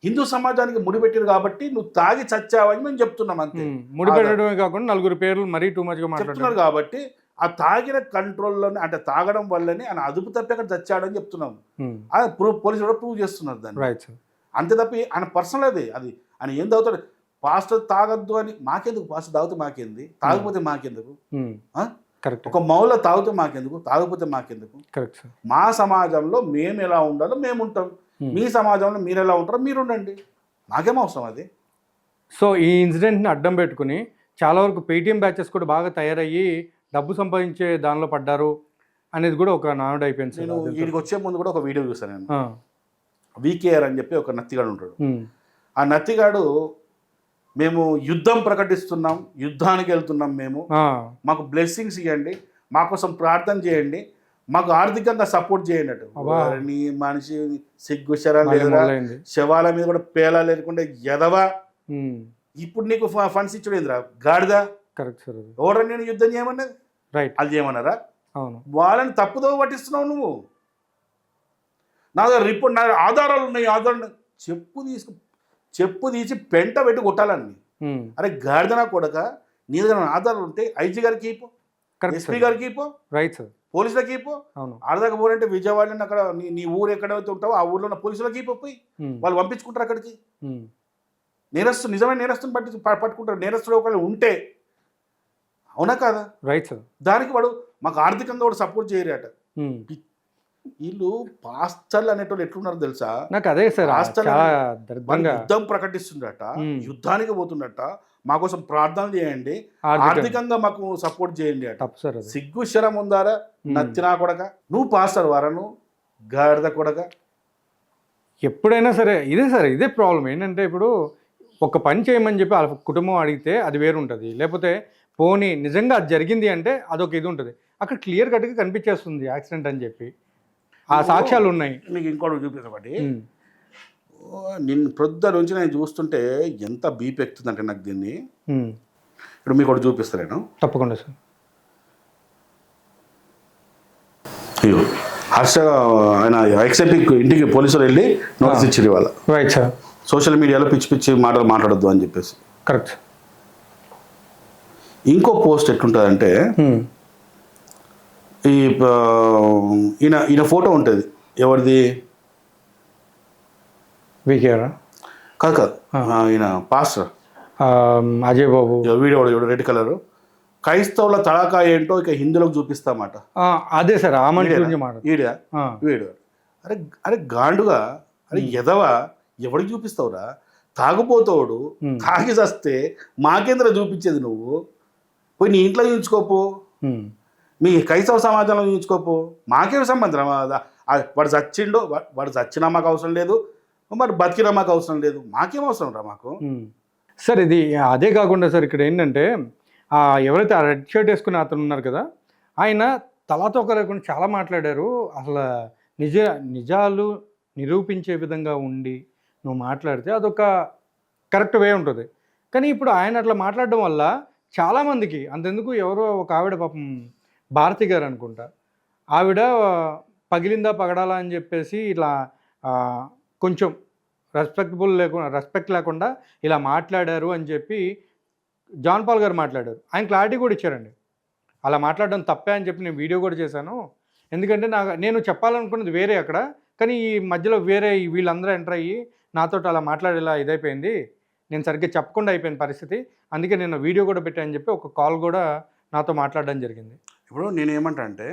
హిందూ సమాజానికి ముడిపెట్టారు కాబట్టి నువ్వు తాగి చచ్చావని మేము చెప్తున్నాం అంతే. ముడిపెట్టడమే కాకుండా నలుగురు పేర్లు మరీ టూ మచ్గా మాట్లాడుతున్నారు చెప్తున్నారు కాబట్టి ఆ తాగిన కంట్రోల్లోనే అంటే తాగడం వల్లనే ఆయన అదుపు తప్పి అక్కడ చచ్చాడని చెప్తున్నాం. అది పోలీసులు కూడా ప్రూవ్ చేస్తున్నారు దాన్ని. Right sir. అంతే తప్పి ఆయన పర్సనల్ అది ఆయన ఏం తాగుతాడు. పాస్టర్ తాగొద్దు అని మాకెందుకు, పాస్టర్ తాగితే మాకేంది, తాగిపోతే మాకెందుకు, కరెక్ట్. ఒక మౌల తాగితే మాకెందుకు, తాగిపోతే మాకెందుకు. Correct sir. మా సమాజంలో మేము ఎలా ఉండాలో మేము ఉంటాం, మీ సమాజంలో మీరు ఎలా ఉంటారో మీరు ఉండండి, నాకేం అవసరం అది. సో ఈ ఇన్సిడెంట్ని అడ్డం పెట్టుకుని చాలా వరకు పేటీఎం బ్యాచెస్ కూడా బాగా తయారయ్యి డబ్బు సంపాదించే దానిలో పడ్డారు అనేది కూడా ఒక నానుడు అయిపోయింది సార్. నేను వీడికి వచ్చే ముందు కూడా ఒక వీడియో చూసాను నేను. వీకేఆర్ అని చెప్పి ఒక నత్తిగాడు ఉంటాడు. ఆ నత్తిగాడు మేము యుద్ధం ప్రకటిస్తున్నాం, యుద్ధానికి వెళ్తున్నాం, మేము మాకు బ్లెస్సింగ్స్ ఇవ్వండి, మా కోసం ప్రార్థన చేయండి, మాకు ఆర్థికంగా సపోర్ట్ చేయండి అటు. నీ మనిషి సిగ్గు శవాల మీద కూడా పేలా లేకుండా ఎదవా, ఇప్పుడు నీకు ఫండ్స్ ఇచ్చుడేంద్రా గాడిదా. Correct sir. ఎవరు నేను యుద్ధం చేయమన్నది, రైట్, వాళ్ళు చేయమన్నారా? అవును. వాళ్ళని తప్పుదో పట్టిస్తున్నావు నువ్వు. నా దగ్గర రిపోర్ట్, నా ఆధారాలు ఉన్నాయి, ఆధారాలు చెప్పు తీసి పెంట పెట్టి కొట్టాలని. అరే గాడిదనా కొడక, నీ దగ్గర ఆధారాలు ఉంటే ఐజీ గారికి ఇపో, ఎస్పీ గారికి ఇపో, రైట్ సార్, పోలీసులకి ఇపో. ఆడదాకా పోరంటే విజయవాడ అక్కడ నీ ఊరు ఎక్కడైతే ఉంటావో ఆ ఊర్లో ఉన్న పోలీసులకి పోయి వాళ్ళు పంపించుకుంటారు అక్కడికి. నేరస్తు నిజమైన నేరస్తుని పట్టుకుంటారు. నేరస్తుడు ఒకళ్ళు ఉంటే, అవునా కాదా? Right sir. దానికి వాడు మాకు ఆర్థికంగా కూడా సపోర్ట్ చేయరేట. వీళ్ళు పాస్టర్లు అనేటోళ్ళు ఎట్లున్నారు తెలుసా? నాకు అదే సార్, యుద్ధం ప్రకటిస్తుండట, యుద్ధానికి పోతుండట, మా కోసం ప్రార్థన చేయండి, ఆర్థికంగా మాకు సపోర్ట్ చేయండి అట. సిగ్గు శరం ఉందారా నచ్చినా కొడక? నువ్వు పాస్టర్ వారా, నువ్వు గాడిద కొడక. ఎప్పుడైనా సరే ఇదే సార్, ఇదే ప్రాబ్లం ఏంటంటే, ఇప్పుడు ఒక పని చేయమని చెప్పి వాళ్ళ కుటుంబం అడిగితే అది వేరు ఉంటుంది, లేకపోతే పోనీ నిజంగా అది జరిగింది అంటే అదొక ఇది ఉంటుంది. అక్కడ క్లియర్ కట్గా కనిపించేస్తుంది యాక్సిడెంట్ అని చెప్పి, ఆ సాక్ష్యాలు ఉన్నాయి. మీకు ఇంకోటి చూపించబట్టి నిన్ను ప్రొద్దు నుంచి నేను చూస్తుంటే ఎంత బీపీ ఎక్కుతుందంటే నాకు దీన్ని. ఇప్పుడు మీకు ఒకటి చూపిస్తాను నేను. తప్పకుండా సార్. అయ్యో హర్ష ఆయన ఎక్సెప్ట్ ఇంటికి పోలీసులు వెళ్ళి నోటీస్ ఇచ్చారు ఇవాళ. Right sir. సోషల్ మీడియాలో పిచ్చి పిచ్చి మాటలు మాట్లాడొద్దు అని చెప్పేసి. కరెక్ట్. ఇంకో పోస్ట్ ఎట్లుంటుందంటే, ఈయన ఫోటో ఉంటుంది. ఎవరిది? వీకేఆర్ కాదు, ఈయన pastor Ajay Babu. Video red colour. క్రైస్తవుల తడాకా ఏంటో ఇక హిందీలోకి చూపిస్తామాట. అదే సార్, ఆ మనిషి వీడియో. అరే అరే గాండుగా, అరే ఎదవా, ఎవరికి చూపిస్తావురా? తాగుపోతావుడు, తాగి చస్తే మాకేంద్ర చూపించేది నువ్వు? పోయి నీ ఇంట్లో చూపించుకోపో, మీ క్రైస్తవ సమాజంలో చూపించుకోపో, మాకేం సంబంధం? వాడు చచ్చిండో, వాడు చచ్చినా మాకు అవసరం లేదు, మరి బతికినా మాకు అవసరం లేదు, మాకేం అవసరం రా మాకు. సార్ ఇది అదే కాకుండా సార్, ఇక్కడ ఏంటంటే ఎవరైతే ఆ రెడ్ షర్ట్ వేసుకుని అతను ఉన్నారు కదా, ఆయన తలాతోక లేకుండా చాలా మాట్లాడారు. అసలు నిజాలు నిరూపించే విధంగా ఉండి నువ్వు మాట్లాడితే అదొక కరెక్ట్ వే ఉంటుంది. కానీ ఇప్పుడు ఆయన అట్లా మాట్లాడడం వల్ల చాలామందికి, అంతెందుకు ఎవరో ఒక ఆవిడ, పాపం భారతి గారు అనుకుంటా, ఆవిడ పగిలిందా పగడాలా అని చెప్పేసి ఇట్లా కొంచెం రెస్పెక్ట్ లేకుండా ఇలా మాట్లాడారు అని చెప్పి జాన్ పాల్ గారు మాట్లాడారు. ఆయన క్లారిటీ కూడా ఇచ్చారండి, అలా మాట్లాడడం తప్పే అని చెప్పి నేను వీడియో కూడా చేశాను. ఎందుకంటే నేను చెప్పాలనుకున్నది వేరే అక్కడ, కానీ ఈ మధ్యలో వేరే వీళ్ళందరూ ఎంటర్ అయ్యి నాతో అలా మాట్లాడేలా ఇదైపోయింది, నేను సరిగ్గా చెప్పకుండా అయిపోయిన పరిస్థితి, అందుకే నేను వీడియో కూడా పెట్టానని చెప్పి ఒక కాల్ కూడా నాతో మాట్లాడడం జరిగింది. ఇప్పుడు నేను ఏమంటా అంటే,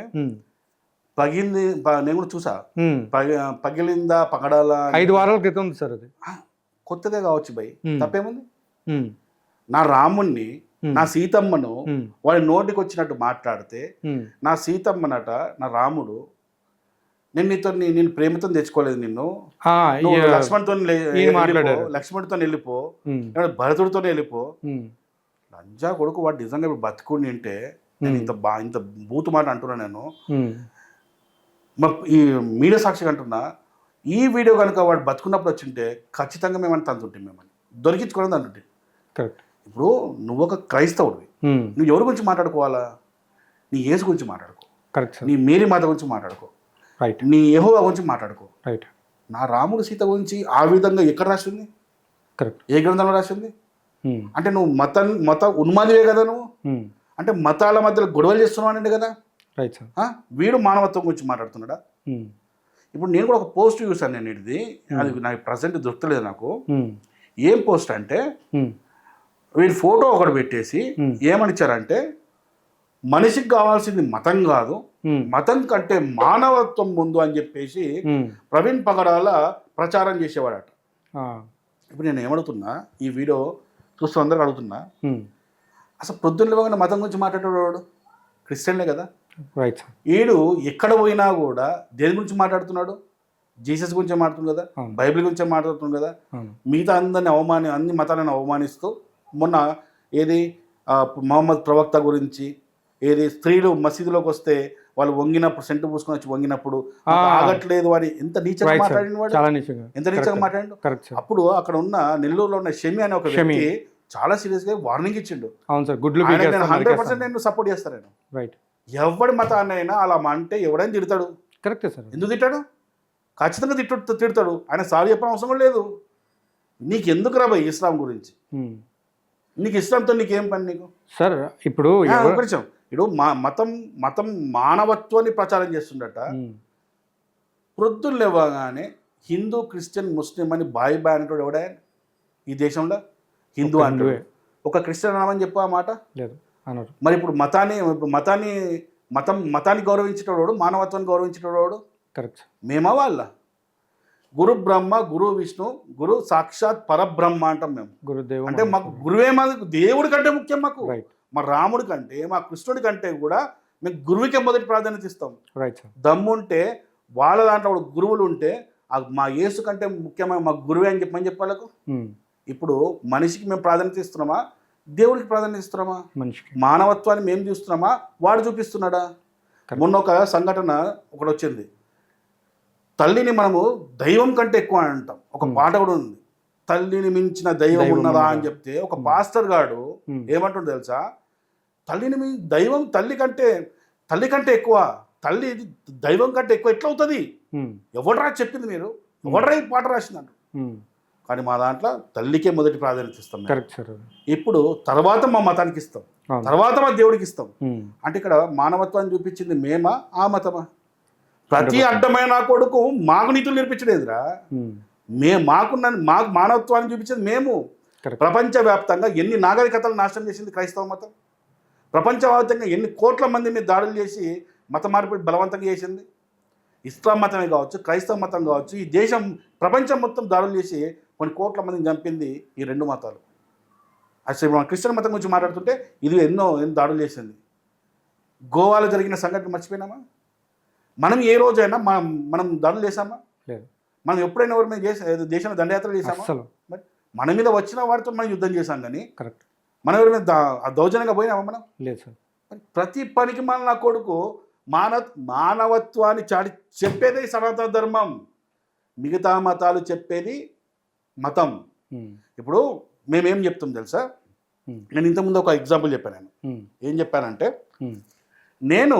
పగిలింది నేను కూడా చూసా, పగిలిందా పగడాలా 5 వారాల క్రితం ఉంది సార్, అది కొత్తదే కావచ్చు భయ్, తప్పేముంది? నా రాముణ్ణి, నా సీతమ్మను వాడి నోటికి వచ్చినట్టు మాట్లాడితే, నా సీతమ్మనట నా రాముడు, నేను ప్రేమతో తెచ్చుకోలేదు, నిన్ను లక్ష్మణుడితో వెళ్ళిపో, భరతుడితో వెళ్ళిపో. లంజా కొడుకు వాడు నిజంగా ఇప్పుడు బతుకుని ఉంటే నేను ఇంత బూతు మాట అంటున్నా. నేను ఈ మీడియా సాక్షిగా అంటున్నా, ఈ వీడియో కనుక వాడు బతుకున్నప్పుడు వచ్చింటే ఖచ్చితంగా మేమని తంతుంటే, మేమని దొరికించుకోవడం అంటుంటే. ఇప్పుడు నువ్వు ఒక క్రైస్తవుడివి, నువ్వు ఎవరి గురించి మాట్లాడుకోవాలా? నీ యేసు గురించి మాట్లాడుకో, నీ మేరీ మాత గురించి మాట్లాడుకో, నీ యెహోవా గురించి మాట్లాడుకో. నా రాముడు సీత గురించి ఆ విధంగా ఎక్కడ రాసింది? కరెక్ట్. ఏ గ్రంథంలో రాసింది? అంటే నువ్వు మత ఉన్మాదివే కదా నువ్వు. అంటే మతాల మధ్యలో గొడవలు చేస్తున్నావు అనండి కదా. Right sir. వీడు మానవత్వం గురించి మాట్లాడుతున్నాడా? ఇప్పుడు నేను కూడా ఒక పోస్ట్ చూసాను నేను, ఇది అది నాకు ప్రజెంట్ దొరకలేదు నాకు. ఏం పోస్ట్ అంటే వీడి ఫోటో ఒకటి పెట్టేసి ఏమనిచ్చారంటే, మనిషికి కావాల్సింది మతం కాదు, మతం కంటే మానవత్వం ముందు అని చెప్పేసి ప్రవీణ్ పగడాల ప్రచారం చేసేవాడట. ఇప్పుడు నేను ఏమడుగుతున్నా, ఈ వీడియో చూస్తూ అందరికి అడుగుతున్నా, అసలు పొద్దున్న మతం గురించి మాట్లాడేవాడు క్రిస్టియన్లే కదా. రైట్. వీడు ఎక్కడ పోయినా కూడా దేని గురించి మాట్లాడుతున్నాడు? జీసస్ గురించే మాట్లాడుతుంది కదా, బైబిల్ గురించే మాట్లాడుతుంది కదా. మిగతా అందరిని అన్ని మతాలను అవమానిస్తూ, మొన్న ఏది మహమ్మద్ ప్రవక్త గురించి, ఏది స్త్రీలు మసీదులోకి వస్తే వాళ్ళు వంగినప్పుడు సెంటు పూసుకొని వచ్చి వంగినప్పుడు ఆగట్లేదు అని ఎంత నీచంగా మాట్లాడిన వాడు, ఎంత నీచంగా మాట్లాడిండు. అప్పుడు అక్కడ ఉన్న నెల్లూరులో ఉన్న షమి అనే ఒక వ్యక్తి చాలా సీరియస్ గా వార్నింగ్ ఇచ్చిండు. అవును సార్, గుడ్లు 100% నేను సపోర్ట్ చేస్తాను. రైట్. ఎవడి మతాన్నైనా అలా అంటే ఎవడైనా తిడతాడు. కరెక్టే సార్. ఎందుకు తిట్టాడు? ఖచ్చితంగా తిడతాడు. ఆయన సారీ చెప్పడం అవసరం కూడా లేదు. నీకు ఎందుకు రా భయ్ ఇస్లాం గురించి? నీకు ఇస్లాంతో నీకేం పని నీకు? సార్ ఇప్పుడు ఇప్పుడు మతం మానవత్వాన్ని ప్రచారం చేస్తుండట. ప్రొద్దులు లేవగానే హిందూ, క్రిస్టియన్, ముస్లిం అని బాయ్ అనేటోడు ఎవడా ఈ దేశంలో? హిందూ అంటూ ఒక క్రిస్టియన్ అనమని చెప్పు ఆ మాట లేదు. మరి ఇప్పుడు మతాన్ని గౌరవించేటోడు, మానవత్వాన్ని గౌరవించేటోడు కరెక్ట్. మేమా వాళ్ళ? గురు బ్రహ్మ, గురు విష్ణు, గురు సాక్షాత్ పరబ్రహ్మ అంటాం మేము. గురుదేవుడు అంటే మాకు గురువే, మాకు దేవుడి కంటే ముఖ్యం. మాకు మా రాముడి కంటే, మా కృష్ణుడి కంటే కూడా మేము గురువుకే మొదటి ప్రాధాన్యత ఇస్తాం. దమ్ముంటే వాళ్ళ దాంట్లో గురువులు ఉంటే మా యేసు కంటే ముఖ్యమైన మా గురువే అని చెప్పి వాళ్ళకు. ఇప్పుడు మనిషికి మేము ప్రాధాన్యత ఇస్తున్నామా, దేవుడికి ప్రాధాన్యత ఇస్తున్నామా? మానవత్వాన్ని మేము చూస్తున్నామా, వాడు చూపిస్తున్నాడా? మొన్న ఒక సంఘటన ఒకటి వచ్చింది. తల్లిని మనము దైవం కంటే ఎక్కువ అంటాం. ఒక పాట కూడా ఉంది, తల్లిని మించిన దైవం ఉన్నదా అని చెప్తే ఒక పాస్టర్ గాడు ఏమంటుండో తెలుసా? దైవం తల్లి కంటే ఎక్కువ, తల్లి దైవం కంటే ఎక్కువ ఎట్లా అవుతుంది? ఎవడరా చెప్పింది మీరు? ఎవడరా ఈ పాట రాసిందంట? కానీ మా దాంట్లో తల్లికే మొదటి ప్రాధాన్యత ఇస్తాం. ఇప్పుడు తర్వాత మా మతానికి ఇస్తాం, తర్వాత మా దేవుడికి ఇస్తాం. అంటే ఇక్కడ మానవత్వాన్ని చూపించింది మేమా, ఆ మతమా? ప్రతి అడ్డమైన కొడుకు మాకు నీతులు నేర్పించలేదురా. మాకు మానవత్వాన్ని చూపించేది మేము. ప్రపంచవ్యాప్తంగా ఎన్ని నాగరికతలు నాశనం చేసింది క్రైస్తవ మతం. ప్రపంచవ్యాప్తంగా ఎన్ని కోట్ల మంది మీద దాడులు చేసి మత మార్పిడి బలవంతంగా చేసింది. ఇస్లాం మతమే కావచ్చు, క్రైస్తవ మతం కావచ్చు, ఈ దేశం ప్రపంచం మొత్తం దాడులు చేసి కొన్ని కోట్ల మందిని చంపింది ఈ రెండు మతాలు. అసలు మన క్రిస్టియన్ మతం గురించి మాట్లాడుతుంటే ఇది ఎన్నో దాడులు చేసింది. గోవాలో జరిగిన సంఘటన మర్చిపోయినామా? మనం ఏ రోజైనా మనం దాడులు చేసామా? మనం ఎప్పుడైనా ఎవరి మీద దేశంలో దండయాత్రలు చేసామా? మరి మన మీద వచ్చిన వాడితో మనం యుద్ధం చేశాం. కానీ మనం ఎవరి మీద దౌర్జన్యంగా పోయినామా? మనం లేదు సార్. ప్రతి పనికి మన నా కొడుకు మానవత్వాన్ని చెప్పేది సనాతన ధర్మం, మిగతా మతాలు చెప్పేది మతం. ఇప్పుడు మేమేం చెప్తాం తెలుసా? నేను ఇంతకుముందు ఒక ఎగ్జాంపుల్ చెప్పాను. ఏం చెప్పానంటే, నేను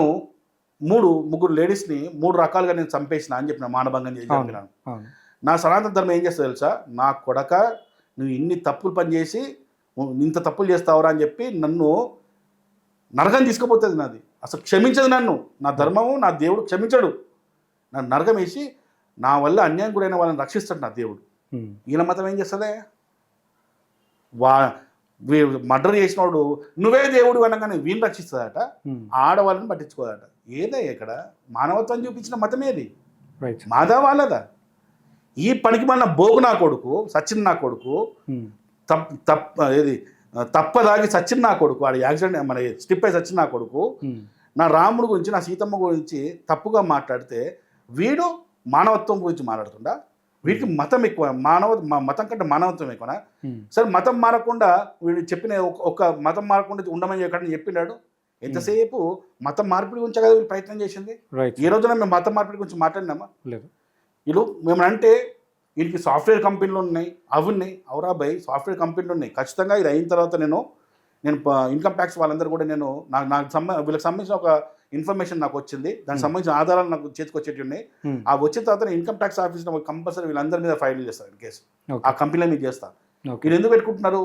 ముగ్గురు లేడీస్ని 3 రకాలుగా నేను చంపేసిన అని చెప్పిన, మానభంగం చేసి చెప్పినాను. నా సనాతన ధర్మం ఏం చేస్తా తెలుసా? నా కొడక, నువ్వు ఇన్ని తప్పులు పని చేసి ఇంత తప్పులు చేస్తావురా అని చెప్పి నన్ను నరకం తీసుకుపోతుంది. నాది అసలు క్షమించదు నన్ను. నా ధర్మము, నా దేవుడు క్షమించడు. నన్ను నరకం వేసి నా వల్ల అన్యాయం గురైన వాళ్ళని రక్షిస్తాడు నా దేవుడు. ఈయన మతం ఏం చేస్తుందే? మర్డర్ చేసినవాడు నువ్వే దేవుడు అనగానే వీళ్ళు రక్షిస్తుందట, ఆడవాళ్ళని పట్టించుకోదట. ఏదే ఇక్కడ మానవత్వం చూపించిన మతం ఏది? మాదా వాళ్ళదా? ఈ పనికి మన బోగు నా కొడుకు, సచిన్ నా కొడుకు, తప్పదాగి సచిన్ నా కొడుకు, వాడు యాక్సిడెంట్ మన స్టిప్ అయి సచిన్ నా కొడుకు, నా రాముడు గురించి, నా సీతమ్మ గురించి తప్పుగా మాట్లాడితే వీడు మానవత్వం గురించి మాట్లాడుతుండా? వీడికి మతం ఎక్కువ, మతం కంటే మానవత్వం ఎక్కువనా? సరే, మతం మారకుండా వీడు చెప్పిన ఒక మతం మారకుండా ఉండమని ఎక్కడ చెప్పినాడు? ఎంతసేపు మతం మార్పిడి గురించి కదా వీళ్ళు ప్రయత్నం చేసింది. ఈ రోజున మేము మతం మార్పిడి గురించి మాట్లాడినామా? లేదు. వీళ్ళు మేమంటే వీటికి సాఫ్ట్వేర్ కంపెనీలు ఉన్నాయి, అవి ఉన్నాయి. అవురా భయ్, సాఫ్ట్వేర్ కంపెనీలు ఉన్నాయి. ఖచ్చితంగా ఇది అయిన తర్వాత నేను ఇన్కమ్ ట్యాక్స్ వాళ్ళందరూ కూడా వీళ్ళకి సంబంధించిన ఒక ఇన్ఫర్మేషన్ నాకు వచ్చింది, దానికి సంబంధించిన ఆధారాలు నాకు చేతికి వచ్చేటి ఉన్నాయి. ఆ వచ్చిన తర్వాత ఇన్కమ్ ట్యాక్స్ ఆఫీస్లో కంపల్సరీ వీళ్ళందరి మీద ఫైల్ చేస్తాను కేసు. ఆ కంపెనీలో మీకు చేస్తాను. వీళ్ళు ఎందుకు పెట్టుకుంటున్నారు?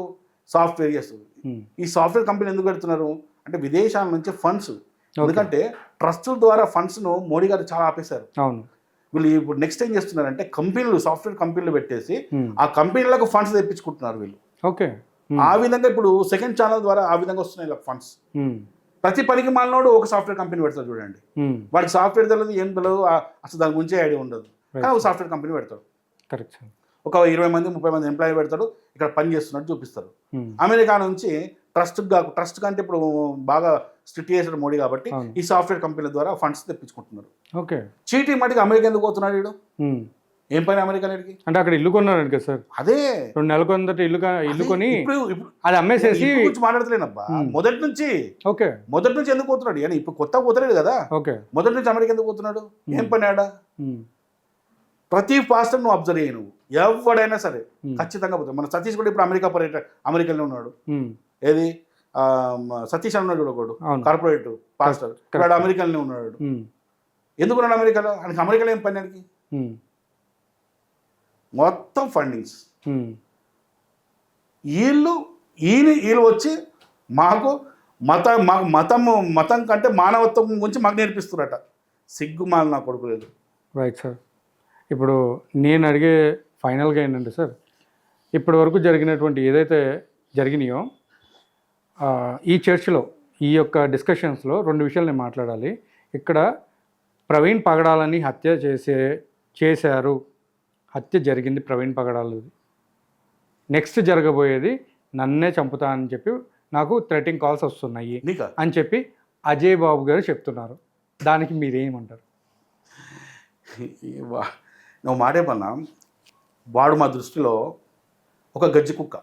సాఫ్ట్వేర్ చేస్తుంది. ఈ సాఫ్ట్వేర్ కంపెనీ ఎందుకు పెడుతున్నారు అంటే విదేశాల నుంచి ఫండ్స్, ఎందుకంటే ట్రస్టుల ద్వారా ఫండ్స్ను మోడీ గారు చాలా ఆపేశారు. అవును. వీళ్ళు ఇప్పుడు నెక్స్ట్ ఏం చేస్తున్నారంటే కంపెనీలు, సాఫ్ట్వేర్ కంపెనీలు పెట్టేసి ఆ కంపెనీలకు ఫండ్స్ తెప్పించుకుంటున్నారు వీళ్ళు. ఓకే. ఆ విధంగా ఇప్పుడు సెకండ్ ఛానల్ ద్వారా ఆ విధంగా వస్తున్నాయి ఫండ్స్. ప్రతి పనికి మాలినోడు ఒక సాఫ్ట్వేర్ కంపెనీ పెడతాడు చూడండి. వాడికి సాఫ్ట్వేర్ తెలియదు, ఏం తెలియదు, అసలు దాని గురించి ఐడియా ఉండదు, కానీ ఒక సాఫ్ట్వేర్ కంపెనీ పెడతాడు. కరెక్ట్. ఒక 20 మంది 30 మంది ఎంప్లాయీ పెడతాడు, ఇక్కడ పని చేస్తున్నట్టు చూపిస్తారు. అమెరికా నుంచి ట్రస్ట్ కంటే ఇప్పుడు బాగా స్ట్రిక్ట్ చేశాడు మోడీ కాబట్టి ఈ సాఫ్ట్వేర్ కంపెనీల ద్వారా ఫండ్స్ తెప్పించుకుంటున్నారు. ఓకే. చీటీ మటుకు అమెరికా ఎందుకు పోతున్నాడు వీడు? ఏం పని అమెరికా నేటికి? అంటే అక్కడ ఇల్లు కొన్నాడు కదా సార్. అదే 2 నెలల కిందట ఇల్లు కొని అది అమ్మేసేసి మాట్లాడలేనబ్బా మొదటి నుంచి. ఓకే. మొదటి నుంచి ఎందుకు పోతున్నాడు? అని ఇప్పుడు కొత్త పోతలేడు కదా. ఓకే. మొదటి నుంచి అమెరికా ఎందుకు పోతున్నాడు? ఏం పని ఆడ? ప్రతి పాస్టర్ నువ్వు అబ్జర్వ్ అయ్యి, నువ్వు ఎవడైనా సరే ఖచ్చితంగా పోతాడు. మన సతీష్ కూడా ఇప్పుడు అమెరికాలో ఉన్నాడు. ఏది సతీష్ అన్నాడు ఒకడు కార్పొరేట్ పాస్టర్, ఇప్పుడు అమెరికాలోనే ఉన్నాడు. ఎందుకున్నాడు అమెరికాలో? ఆయనకి అమెరికాలో ఏం పని? ఆయనకి మొత్తం ఫండింగ్స్. వీళ్ళు వచ్చి మాకు మతం కంటే మానవత్వం గురించి మాకు నేర్పిస్తున్నారట. సిగ్గుమాల నా కొడుకు లేదు. Right sir. ఇప్పుడు నేను అడిగే ఫైనల్గా ఏంటంటే సార్, ఇప్పటి వరకు జరిగినటువంటి ఏదైతే జరిగినాయో ఈ చర్చలో, ఈ యొక్క డిస్కషన్స్లో 2 విషయాలు నేను మాట్లాడాలి. ఇక్కడ ప్రవీణ్ పగడాలని చేశారు, హత్య జరిగింది ప్రవీణ్ పగడాలు, నెక్స్ట్ జరగబోయేది నన్నే చంపుతా అని చెప్పి నాకు థ్రెటింగ్ కాల్స్ వస్తున్నాయి అని చెప్పి అజయ్ బాబు గారు చెప్తున్నారు. దానికి మీరేమంటారు? నువ్వు మాటే పన్నా, వాడు మా దృష్టిలో ఒక గజ్జి కుక్క.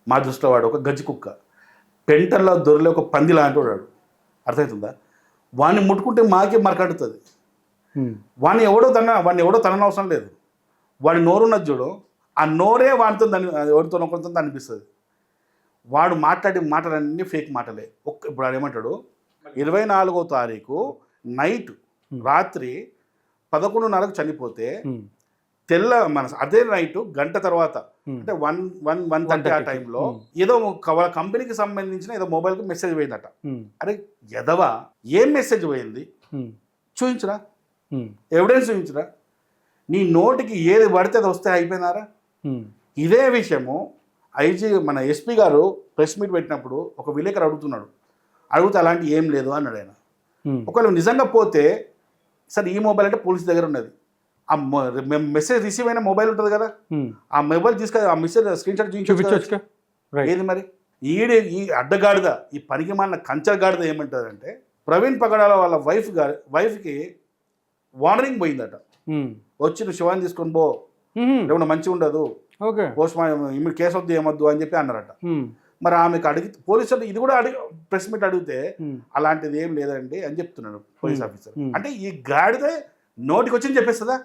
మా దృష్టిలో వాడు ఒక గజ్జి కుక్క, పెంటల్లో దొరలే ఒక పంది లాంటి వాడు. అర్థమవుతుందా? వాడిని ముట్టుకుంటే మాకే మరకడుతుంది. వాడిని ఎవడో తననవసరం లేదు. వాడి నోరున్నది చూడు, ఆ నోరే వాడితో ఎవరితో ఒకరితో అనిపిస్తుంది. వాడు మాట్లాడే మాటలన్నీ ఫేక్ మాటలే. ఇప్పుడు వాడు ఏమంటాడు, 24వ తారీఖు నైట్ రాత్రి 11:30కు చనిపోతే అదే నైట్ గంట తర్వాత అంటే 1:30 ఆ టైంలో ఏదో కంపెనీకి సంబంధించిన ఏదో మొబైల్కి మెసేజ్ పోయిందట. అరే ఎదవా, ఏం మెసేజ్ పోయింది చూపించరా, ఎవిడెన్స్ చూపించరా. నీ నోటికి ఏది పడితే అది వస్తే అయిపోయినారా? ఇదే విషయము మన ఎస్పీ గారు ప్రెస్ మీట్ పెట్టినప్పుడు ఒక విలేకరు అడిగితే అలాంటి ఏం లేదు అన్నాడు ఆయన. ఒకవేళ నిజంగా పోతే సార్, ఈ మొబైల్ అంటే పోలీస్ దగ్గర ఉన్నది, ఆ మెసేజ్ రిసీవ్ అయిన మొబైల్ ఉంటుంది కదా, ఆ మొబైల్ తీసుకొని ఆ మెసేజ్ స్క్రీన్ షాట్ చూపించవచ్చు. ఏది మరి ఈ అడ్డగాడిద, ఈ పనికి మాలిన కంచగాడిద ఏమంటారంటే, ప్రవీణ్ పగడాల వాళ్ళ వైఫ్కి వార్నింగ్ పోయిందట. వచ్చి నువ్వు శివాన్ని తీసుకొని పో, లేకుండా మంచిగా ఉండదు, పోస్ట్ మార్టం కేసు వద్దు ఏమొద్దు అని చెప్పి అన్నారట. మరి ఆమెకు పోలీసులు ఇది కూడా ప్రెస్ మీట్ అడిగితే అలాంటిది ఏం లేదండి అని చెప్తున్నాడు పోలీస్ ఆఫీసర్. అంటే ఈ గాడిదే నోటికి వచ్చింది చెప్పేస్తుందా?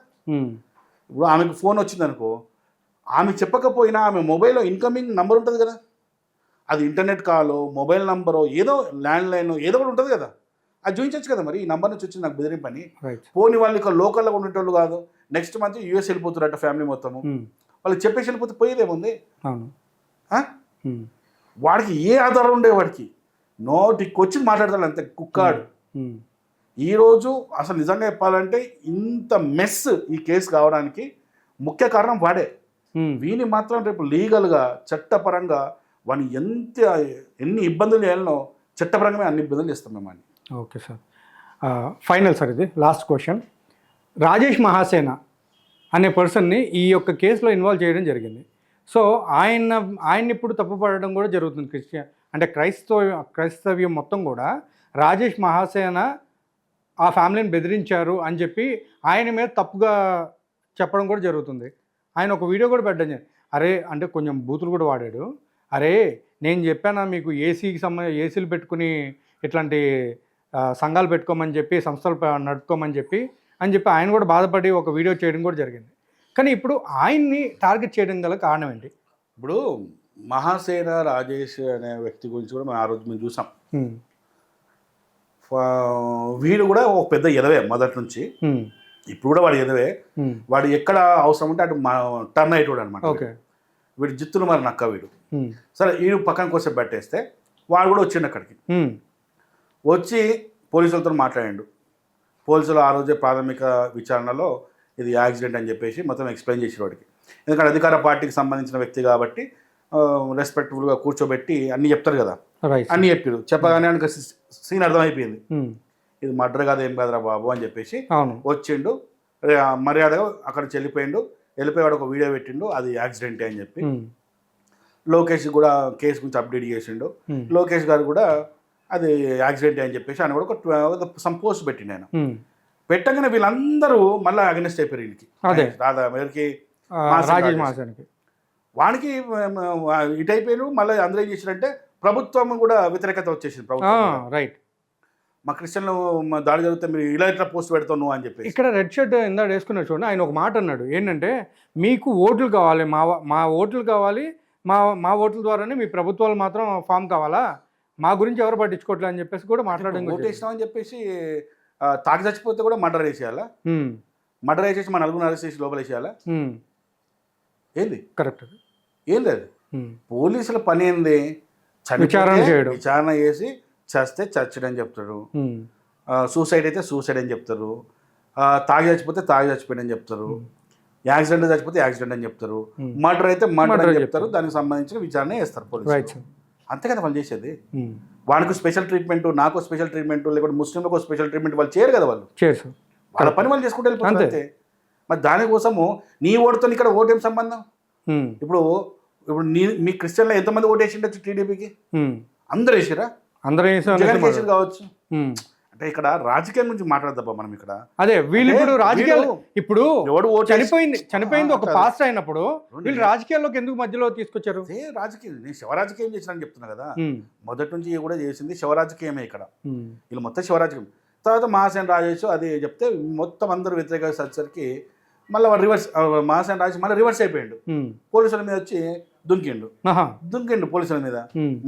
ఇప్పుడు ఆమెకు ఫోన్ వచ్చింది అనుకో, ఆమె చెప్పకపోయినా ఆమె మొబైల్లో ఇన్కమింగ్ నంబర్ ఉంటుంది కదా, అది ఇంటర్నెట్ కాలో మొబైల్ నంబరో ఏదో ల్యాండ్లైన్ ఏదో కూడా ఉంటుంది కదా, అది చూపించచ్చు కదా. మరి ఈ నంబర్ నుంచి వచ్చింది నాకు బెదిరింపని. పోనీ వాళ్ళు ఇక్కడ లోకల్లో ఉండేటోళ్ళు కాదు, నెక్స్ట్ మంత్ యూఎస్ వెళ్ళిపోతారట ఫ్యామిలీ మొత్తము. వాళ్ళకి చెప్పేసి వెళ్ళిపోతే పోయేదేముంది? వాడికి ఏ ఆధారం ఉండే, వాడికి నోటికి వచ్చి మాట్లాడతాడు అంతే కుక్కాడు. ఈరోజు అసలు నిజంగా చెప్పాలంటే ఇంత మెస్ ఈ కేసు కావడానికి ముఖ్య కారణం వాడే. వీని మాత్రం రేపు లీగల్గా చట్టపరంగా వాడిని ఎన్ని ఇబ్బందులు చేయాలనో చట్టపరంగా అన్ని ఇబ్బందులు చేస్తాం మేము అని. ఓకే సార్, ఫైనల్ సార్, ఇది లాస్ట్ క్వశ్చన్. రాజేష్ మహాసేన అనే పర్సన్ని ఈ యొక్క కేసులో ఇన్వాల్వ్ చేయడం జరిగింది. సో ఆయన్ని ఇప్పుడు తప్పుపడడం కూడా జరుగుతుంది. అంటే క్రైస్తవ్యం మొత్తం కూడా రాజేష్ మహాసేన ఆ ఫ్యామిలీని బెదిరించారు అని చెప్పి ఆయన మీద తప్పుగా చెప్పడం కూడా జరుగుతుంది. ఆయన ఒక వీడియో కూడా పెట్టడం అరే అంటే కొంచెం బూతులు కూడా వాడాడు. అరే నేను చెప్పానా మీకు ఏసీలు పెట్టుకుని ఇట్లాంటి సంఘాలు పెట్టుకోమని చెప్పి, సంస్థలు నడుపుకోమని చెప్పి ఆయన కూడా బాధపడి ఒక వీడియో చేయడం కూడా జరిగింది. కానీ ఇప్పుడు ఆయన్ని టార్గెట్ చేయడం గల కారణం ఏంటి? ఇప్పుడు మహాసేన రాజేష్ అనే వ్యక్తి గురించి కూడా మనం ఆ రోజు మేము చూసాం. వీడు కూడా ఒక పెద్ద ఎదవే మొదటి నుంచి, ఇప్పుడు కూడా వాడు ఎదవే. వాడు ఎక్కడ అవసరం ఉంటే అటు టర్న్ అయ్యేటోడు అనమాట. ఓకే, వీడు జిత్తులు మరి నక్క వీడు. సరే వీడు పక్కన కోసం పెట్టేస్తే వాడు కూడా వచ్చిండు అక్కడికి. వచ్చి పోలీసులతో మాట్లాడాడు. పోలీసులు ఆ రోజే ప్రాథమిక విచారణలో ఇది యాక్సిడెంట్ అని చెప్పేసి మొత్తం ఎక్స్ప్లెయిన్ చేసి వాడికి. ఎందుకంటే అధికార పార్టీకి సంబంధించిన వ్యక్తి కాబట్టి రెస్పెక్టబుల్గా కూర్చోబెట్టి అన్నీ చెప్తారు కదా, అన్నీ చెప్పారు. చెప్పగానే ఆయనకు సీన్ అర్థమైపోయింది, ఇది మర్డర్ కాదు ఏం కాదురా బాబు అని చెప్పేసి వచ్చిండు. మర్యాదగా అక్కడ వెళ్ళిపోయాడు. ఒక వీడియో పెట్టిండు, అది యాక్సిడెంటే అని చెప్పి. లోకేష్ కూడా కేసు గురించి అప్డేట్ చేసిండు. లోకేష్ గారు కూడా అది యాక్సిడెంటే అని చెప్పేసి ఆయన కూడా ఒక సమ్ పోస్ట్ పెట్టిండు. ఆయన పెట్టగానే వీళ్ళందరూ మళ్ళీ అగెన్స్ట్ అయిపోయారు వీళ్ళకి. ఎవరికి, వానికి ఇటు అయిపోయారు. మళ్ళీ అందరూ ఏం చేశారంటే ప్రభుత్వం కూడా వ్యతిరేకత వచ్చేసింది. ప్రభుత్వం రైట్, మా క్రిస్టియన్లు దాడి జరిగితే మీరు ఇలా ఇట్లా పోస్ట్ పెడతావు అని చెప్పి. ఇక్కడ రెడ్ షర్ట్ ఇందాక వేసుకున్నాడు చూడండి, ఆయన ఒక మాట అన్నాడు ఏంటంటే, మీకు ఓట్లు కావాలి, మా ఓట్లు కావాలి, మా ఓట్ల ద్వారానే మీ ప్రభుత్వాలు మాత్రం ఫామ్ కావాలా, మా గురించి ఎవరు పట్టించుకోవట్లే అని చెప్పేసి కూడా మాట్లాడడం. ఓటు వేసినామని చెప్పేసి తాగి చచ్చిపోతే కూడా మర్డర్ వేసేయాలా? మర్డర్ వేసేసి మా నలుగురు అరెస్ట్ చేసి లోపల వేసేయాలా? ఏంది కరెక్ట్? ఏంది అది? పోలీసుల పని ఏంది? విచారణ చేసి చస్తే చచ్చడని చెప్తారు, సూసైడ్ అయితే సూసైడ్ అని చెప్తారు, తాగి చచ్చిపోతే తాగి చచ్చిపోయాడని చెప్తారు, యాక్సిడెంట్ చచ్చిపోతే యాక్సిడెంట్ అని చెప్తారు, మర్డర్ అయితే మర్డర్ అని చెప్తారు. దానికి సంబంధించిన విచారణ చేస్తారు పోలీసులు. అంతే కదా వాళ్ళు చేసేది. వానికి స్పెషల్ ట్రీట్మెంట్, నాకు స్పెషల్ ట్రీట్మెంట్, లేకపోతే ముస్లింలకు స్పెషల్ ట్రీట్మెంట్ వాళ్ళు చేయరు కదా. వాళ్ళ పని వాళ్ళు చేసుకుంటూ వెళ్ళిపోతారు అంతే. మరి దానికోసము నీ ఓటుతో ఇక్కడ ఓటేం సంబంధం? ఇప్పుడు మీ క్రిస్టియన్లో ఎంతమంది ఓటేసిండొచ్చు టీడీపీకి? అందరూ వేసారా? అందరూ జగన్ కేసులు కావచ్చు. అంటే ఇక్కడ రాజకీయం గురించి మాట్లాడదాం మనం ఇక్కడ. అదే వీళ్ళు ఇప్పుడు రాజకీయాలు, ఇప్పుడు చనిపోయింది ఒక పాస్ట్ అయినప్పుడు వీళ్ళు రాజకీయాల్లోకి ఎందుకు మధ్యలో తీసుకొచ్చారు? రాజకీయం, నేను శివరాజకీయం చేసిన చెప్తున్నా కదా. మొదటి నుంచి కూడా చేసింది శివరాజకీయమే ఇక్కడ. వీళ్ళు మొత్తం శివరాజకీయం. తర్వాత మహాసేన రాజేష్ అది చెప్తే మొత్తం అందరూ వ్యతిరేకంగా వచ్చేసరికి మళ్ళీ వాడు రివర్స్, మహాసేన రాజేష్ మళ్ళీ రివర్స్ అయిపోయాడు. పోలీసుల మీద వచ్చి దుంకిండు పోలీసుల మీద,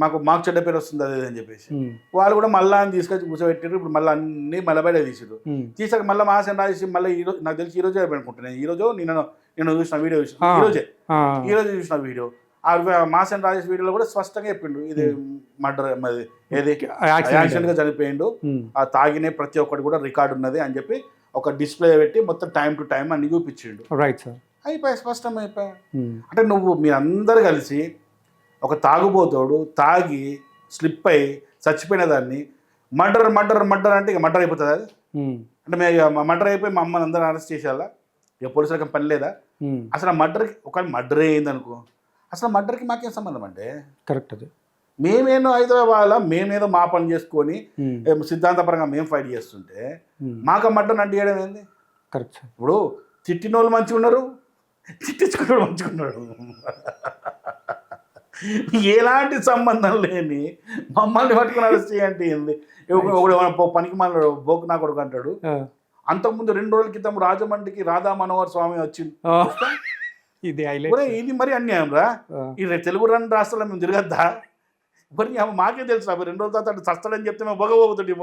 మాకు చెడ్డ పేరు వస్తుంది అది అని చెప్పేసి. వాళ్ళు కూడా మళ్ళీ అని తీసుకొచ్చి కూర్చోబెట్టారు. ఇప్పుడు మళ్ళీ అన్ని మళ్ళీ బయట తీసారు. తీసాక మళ్ళీ మహాసేన రాజేష్ మళ్ళీ నాకు తెలిసి ఈ రోజే అనుకుంటున్నాను. ఈ రోజు నేను చూసిన వీడియో ఈ రోజు చూసిన వీడియో. ఆ మహాసేన రాజేష్ వీడియోలో కూడా స్పష్టంగా చెప్పిండు, ఇది మర్డర్, ఏది యాక్సిడెంట్ గా చనిపోయిండు, ఆ తాగినే ప్రతి ఒక్కటి కూడా రికార్డు ఉన్నది అని చెప్పి ఒక డిస్ప్లే పెట్టి మొత్తం టైం టు టైం అన్ని చూపించిండు. రైట్ సార్, అయిపోయి స్పష్టం అయిపోయా. అంటే మీరందరూ కలిసి ఒక తాగుబోతోడు తాగి స్లిప్ అయ్యి చచ్చిపోయిన దాన్ని మర్డర్ అంటే ఇక మర్డర్ అయిపోతుంది అది. అంటే మేము మర్డర్ అయిపోయి మా అమ్మని అందరూ అరెస్ట్ చేసేయాలా? ఇక పోలీసులకి పని లేదా? అసలు ఆ మర్డర్కి ఒక మర్డర్ అయింది అనుకో, అసలు మర్డర్కి మాకేం సంబంధం అంటే? కరెక్ట్. అది మేమేనో హైదరాబాద్లో మేమేదో మా పని చేసుకొని సిద్ధాంతపరంగా మేము ఫైట్ చేస్తుంటే మాకు మర్డర్ అంటియడం ఏంది? కరెక్ట్. ఇప్పుడు తిట్టిన వాళ్ళు మంచిగా ఉన్నారు, తిట్టించుకున్నాడు మంచిగా ఉన్నాడు. ఎలాంటి సంబంధం లేని మమ్మల్ని పట్టుకుని అరెస్ట్ చేయండి ఏంది? పనికి మళ్ళీ బోకు నా కొడుకు అంటాడు. అంతకుముందు 2 రోజుల క్రితం రాజమండ్రికి రాధా మనోహర్ స్వామి వచ్చింది. ఇది మరి అన్యాయం రా. ఈ తెలుగు 2 రాష్ట్రాల్లో మేము తిరగద్దా? మరి మాకే తెలుసు. 2 రోజుల తర్వాత చస్తాడని చెప్తే మేము బొగబోతుంది.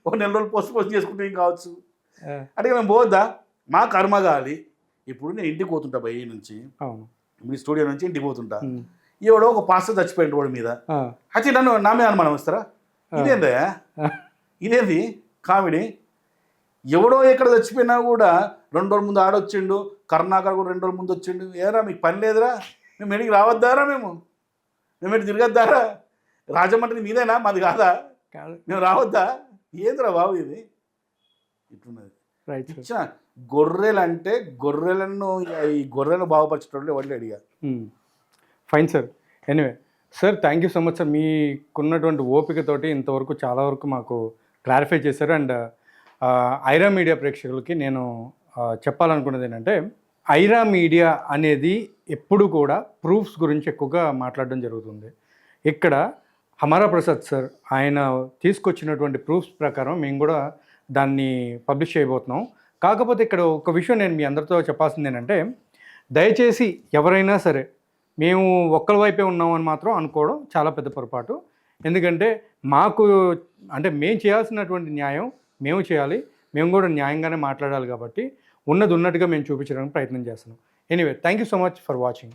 ఒక 4 రోజులు పోస్ట్ చేసుకుంటే ఏం కావచ్చు అంటే మేము పోవద్దా? మా కర్మ కాలి. ఇప్పుడు నేను ఇంటికి పోతుంటా బయట నుంచి, మీ స్టూడియో నుంచి ఇంటికి పోతుంటా. ఎవడో ఒక పాస్టర్ చచ్చిపోయిన రోడ్డు మీద అయితే నా మీద అనుమానం వస్తారా? ఇదేంది కామెడీ? ఎవడో ఎక్కడ చచ్చిపోయినా కూడా 2 రోజుల ముందు ఆడొచ్చిండు, కరుణాకర్ కూడా 2 రోజుల ముందు వచ్చిండు. ఏరా మీకు పని లేదురా? మేము ఎడికి రావద్దారా? మేము ఎటు తిరగద్దారా? రాజమండ్రి మీదేనా, మాది కాదా? మేము రావద్దా? ఏందిరా బాబు ఇది? ఇట్లున్నది. ఇచ్చిన గొర్రెలంటే గొర్రెలను, ఈ గొర్రెలను బాగుపరచేటోళ్ళు ఎవరు అడిగా. Fine sir. Anyway sir, thank you so much sir. మీకున్నటువంటి ఓపికతోటి ఇంతవరకు చాలా వరకు మాకు క్లారిఫై చేశారు. అండ్ ఐరా మీడియా ప్రేక్షకులకి నేను చెప్పాలనుకున్నది ఏంటంటే, ఐరా మీడియా అనేది ఎప్పుడు కూడా ప్రూఫ్స్ గురించి ఎక్కువగా మాట్లాడడం జరుగుతుంది. ఇక్కడ హమారా ప్రసాద్ సార్ ఆయన తీసుకొచ్చినటువంటి ప్రూఫ్స్ ప్రకారం మేము కూడా దాన్ని పబ్లిష్ చేయబోతున్నాం. కాకపోతే ఇక్కడ ఒక విషయం నేను మీ అందరితో చెప్పాల్సింది ఏంటంటే, దయచేసి ఎవరైనా సరే మేము ఒక్కరి వైపే ఉన్నామని మాత్రం అనుకోవడం చాలా పెద్ద పొరపాటు. ఎందుకంటే మాకు అంటే మేము చేయాల్సినటువంటి న్యాయం మేము చేయాలి, మేము కూడా న్యాయంగానే మాట్లాడాలి కాబట్టి ఉన్నది ఉన్నట్టుగా మేము చూపించడానికి ప్రయత్నం చేస్తున్నాం. Anyway, thank you so much for watching.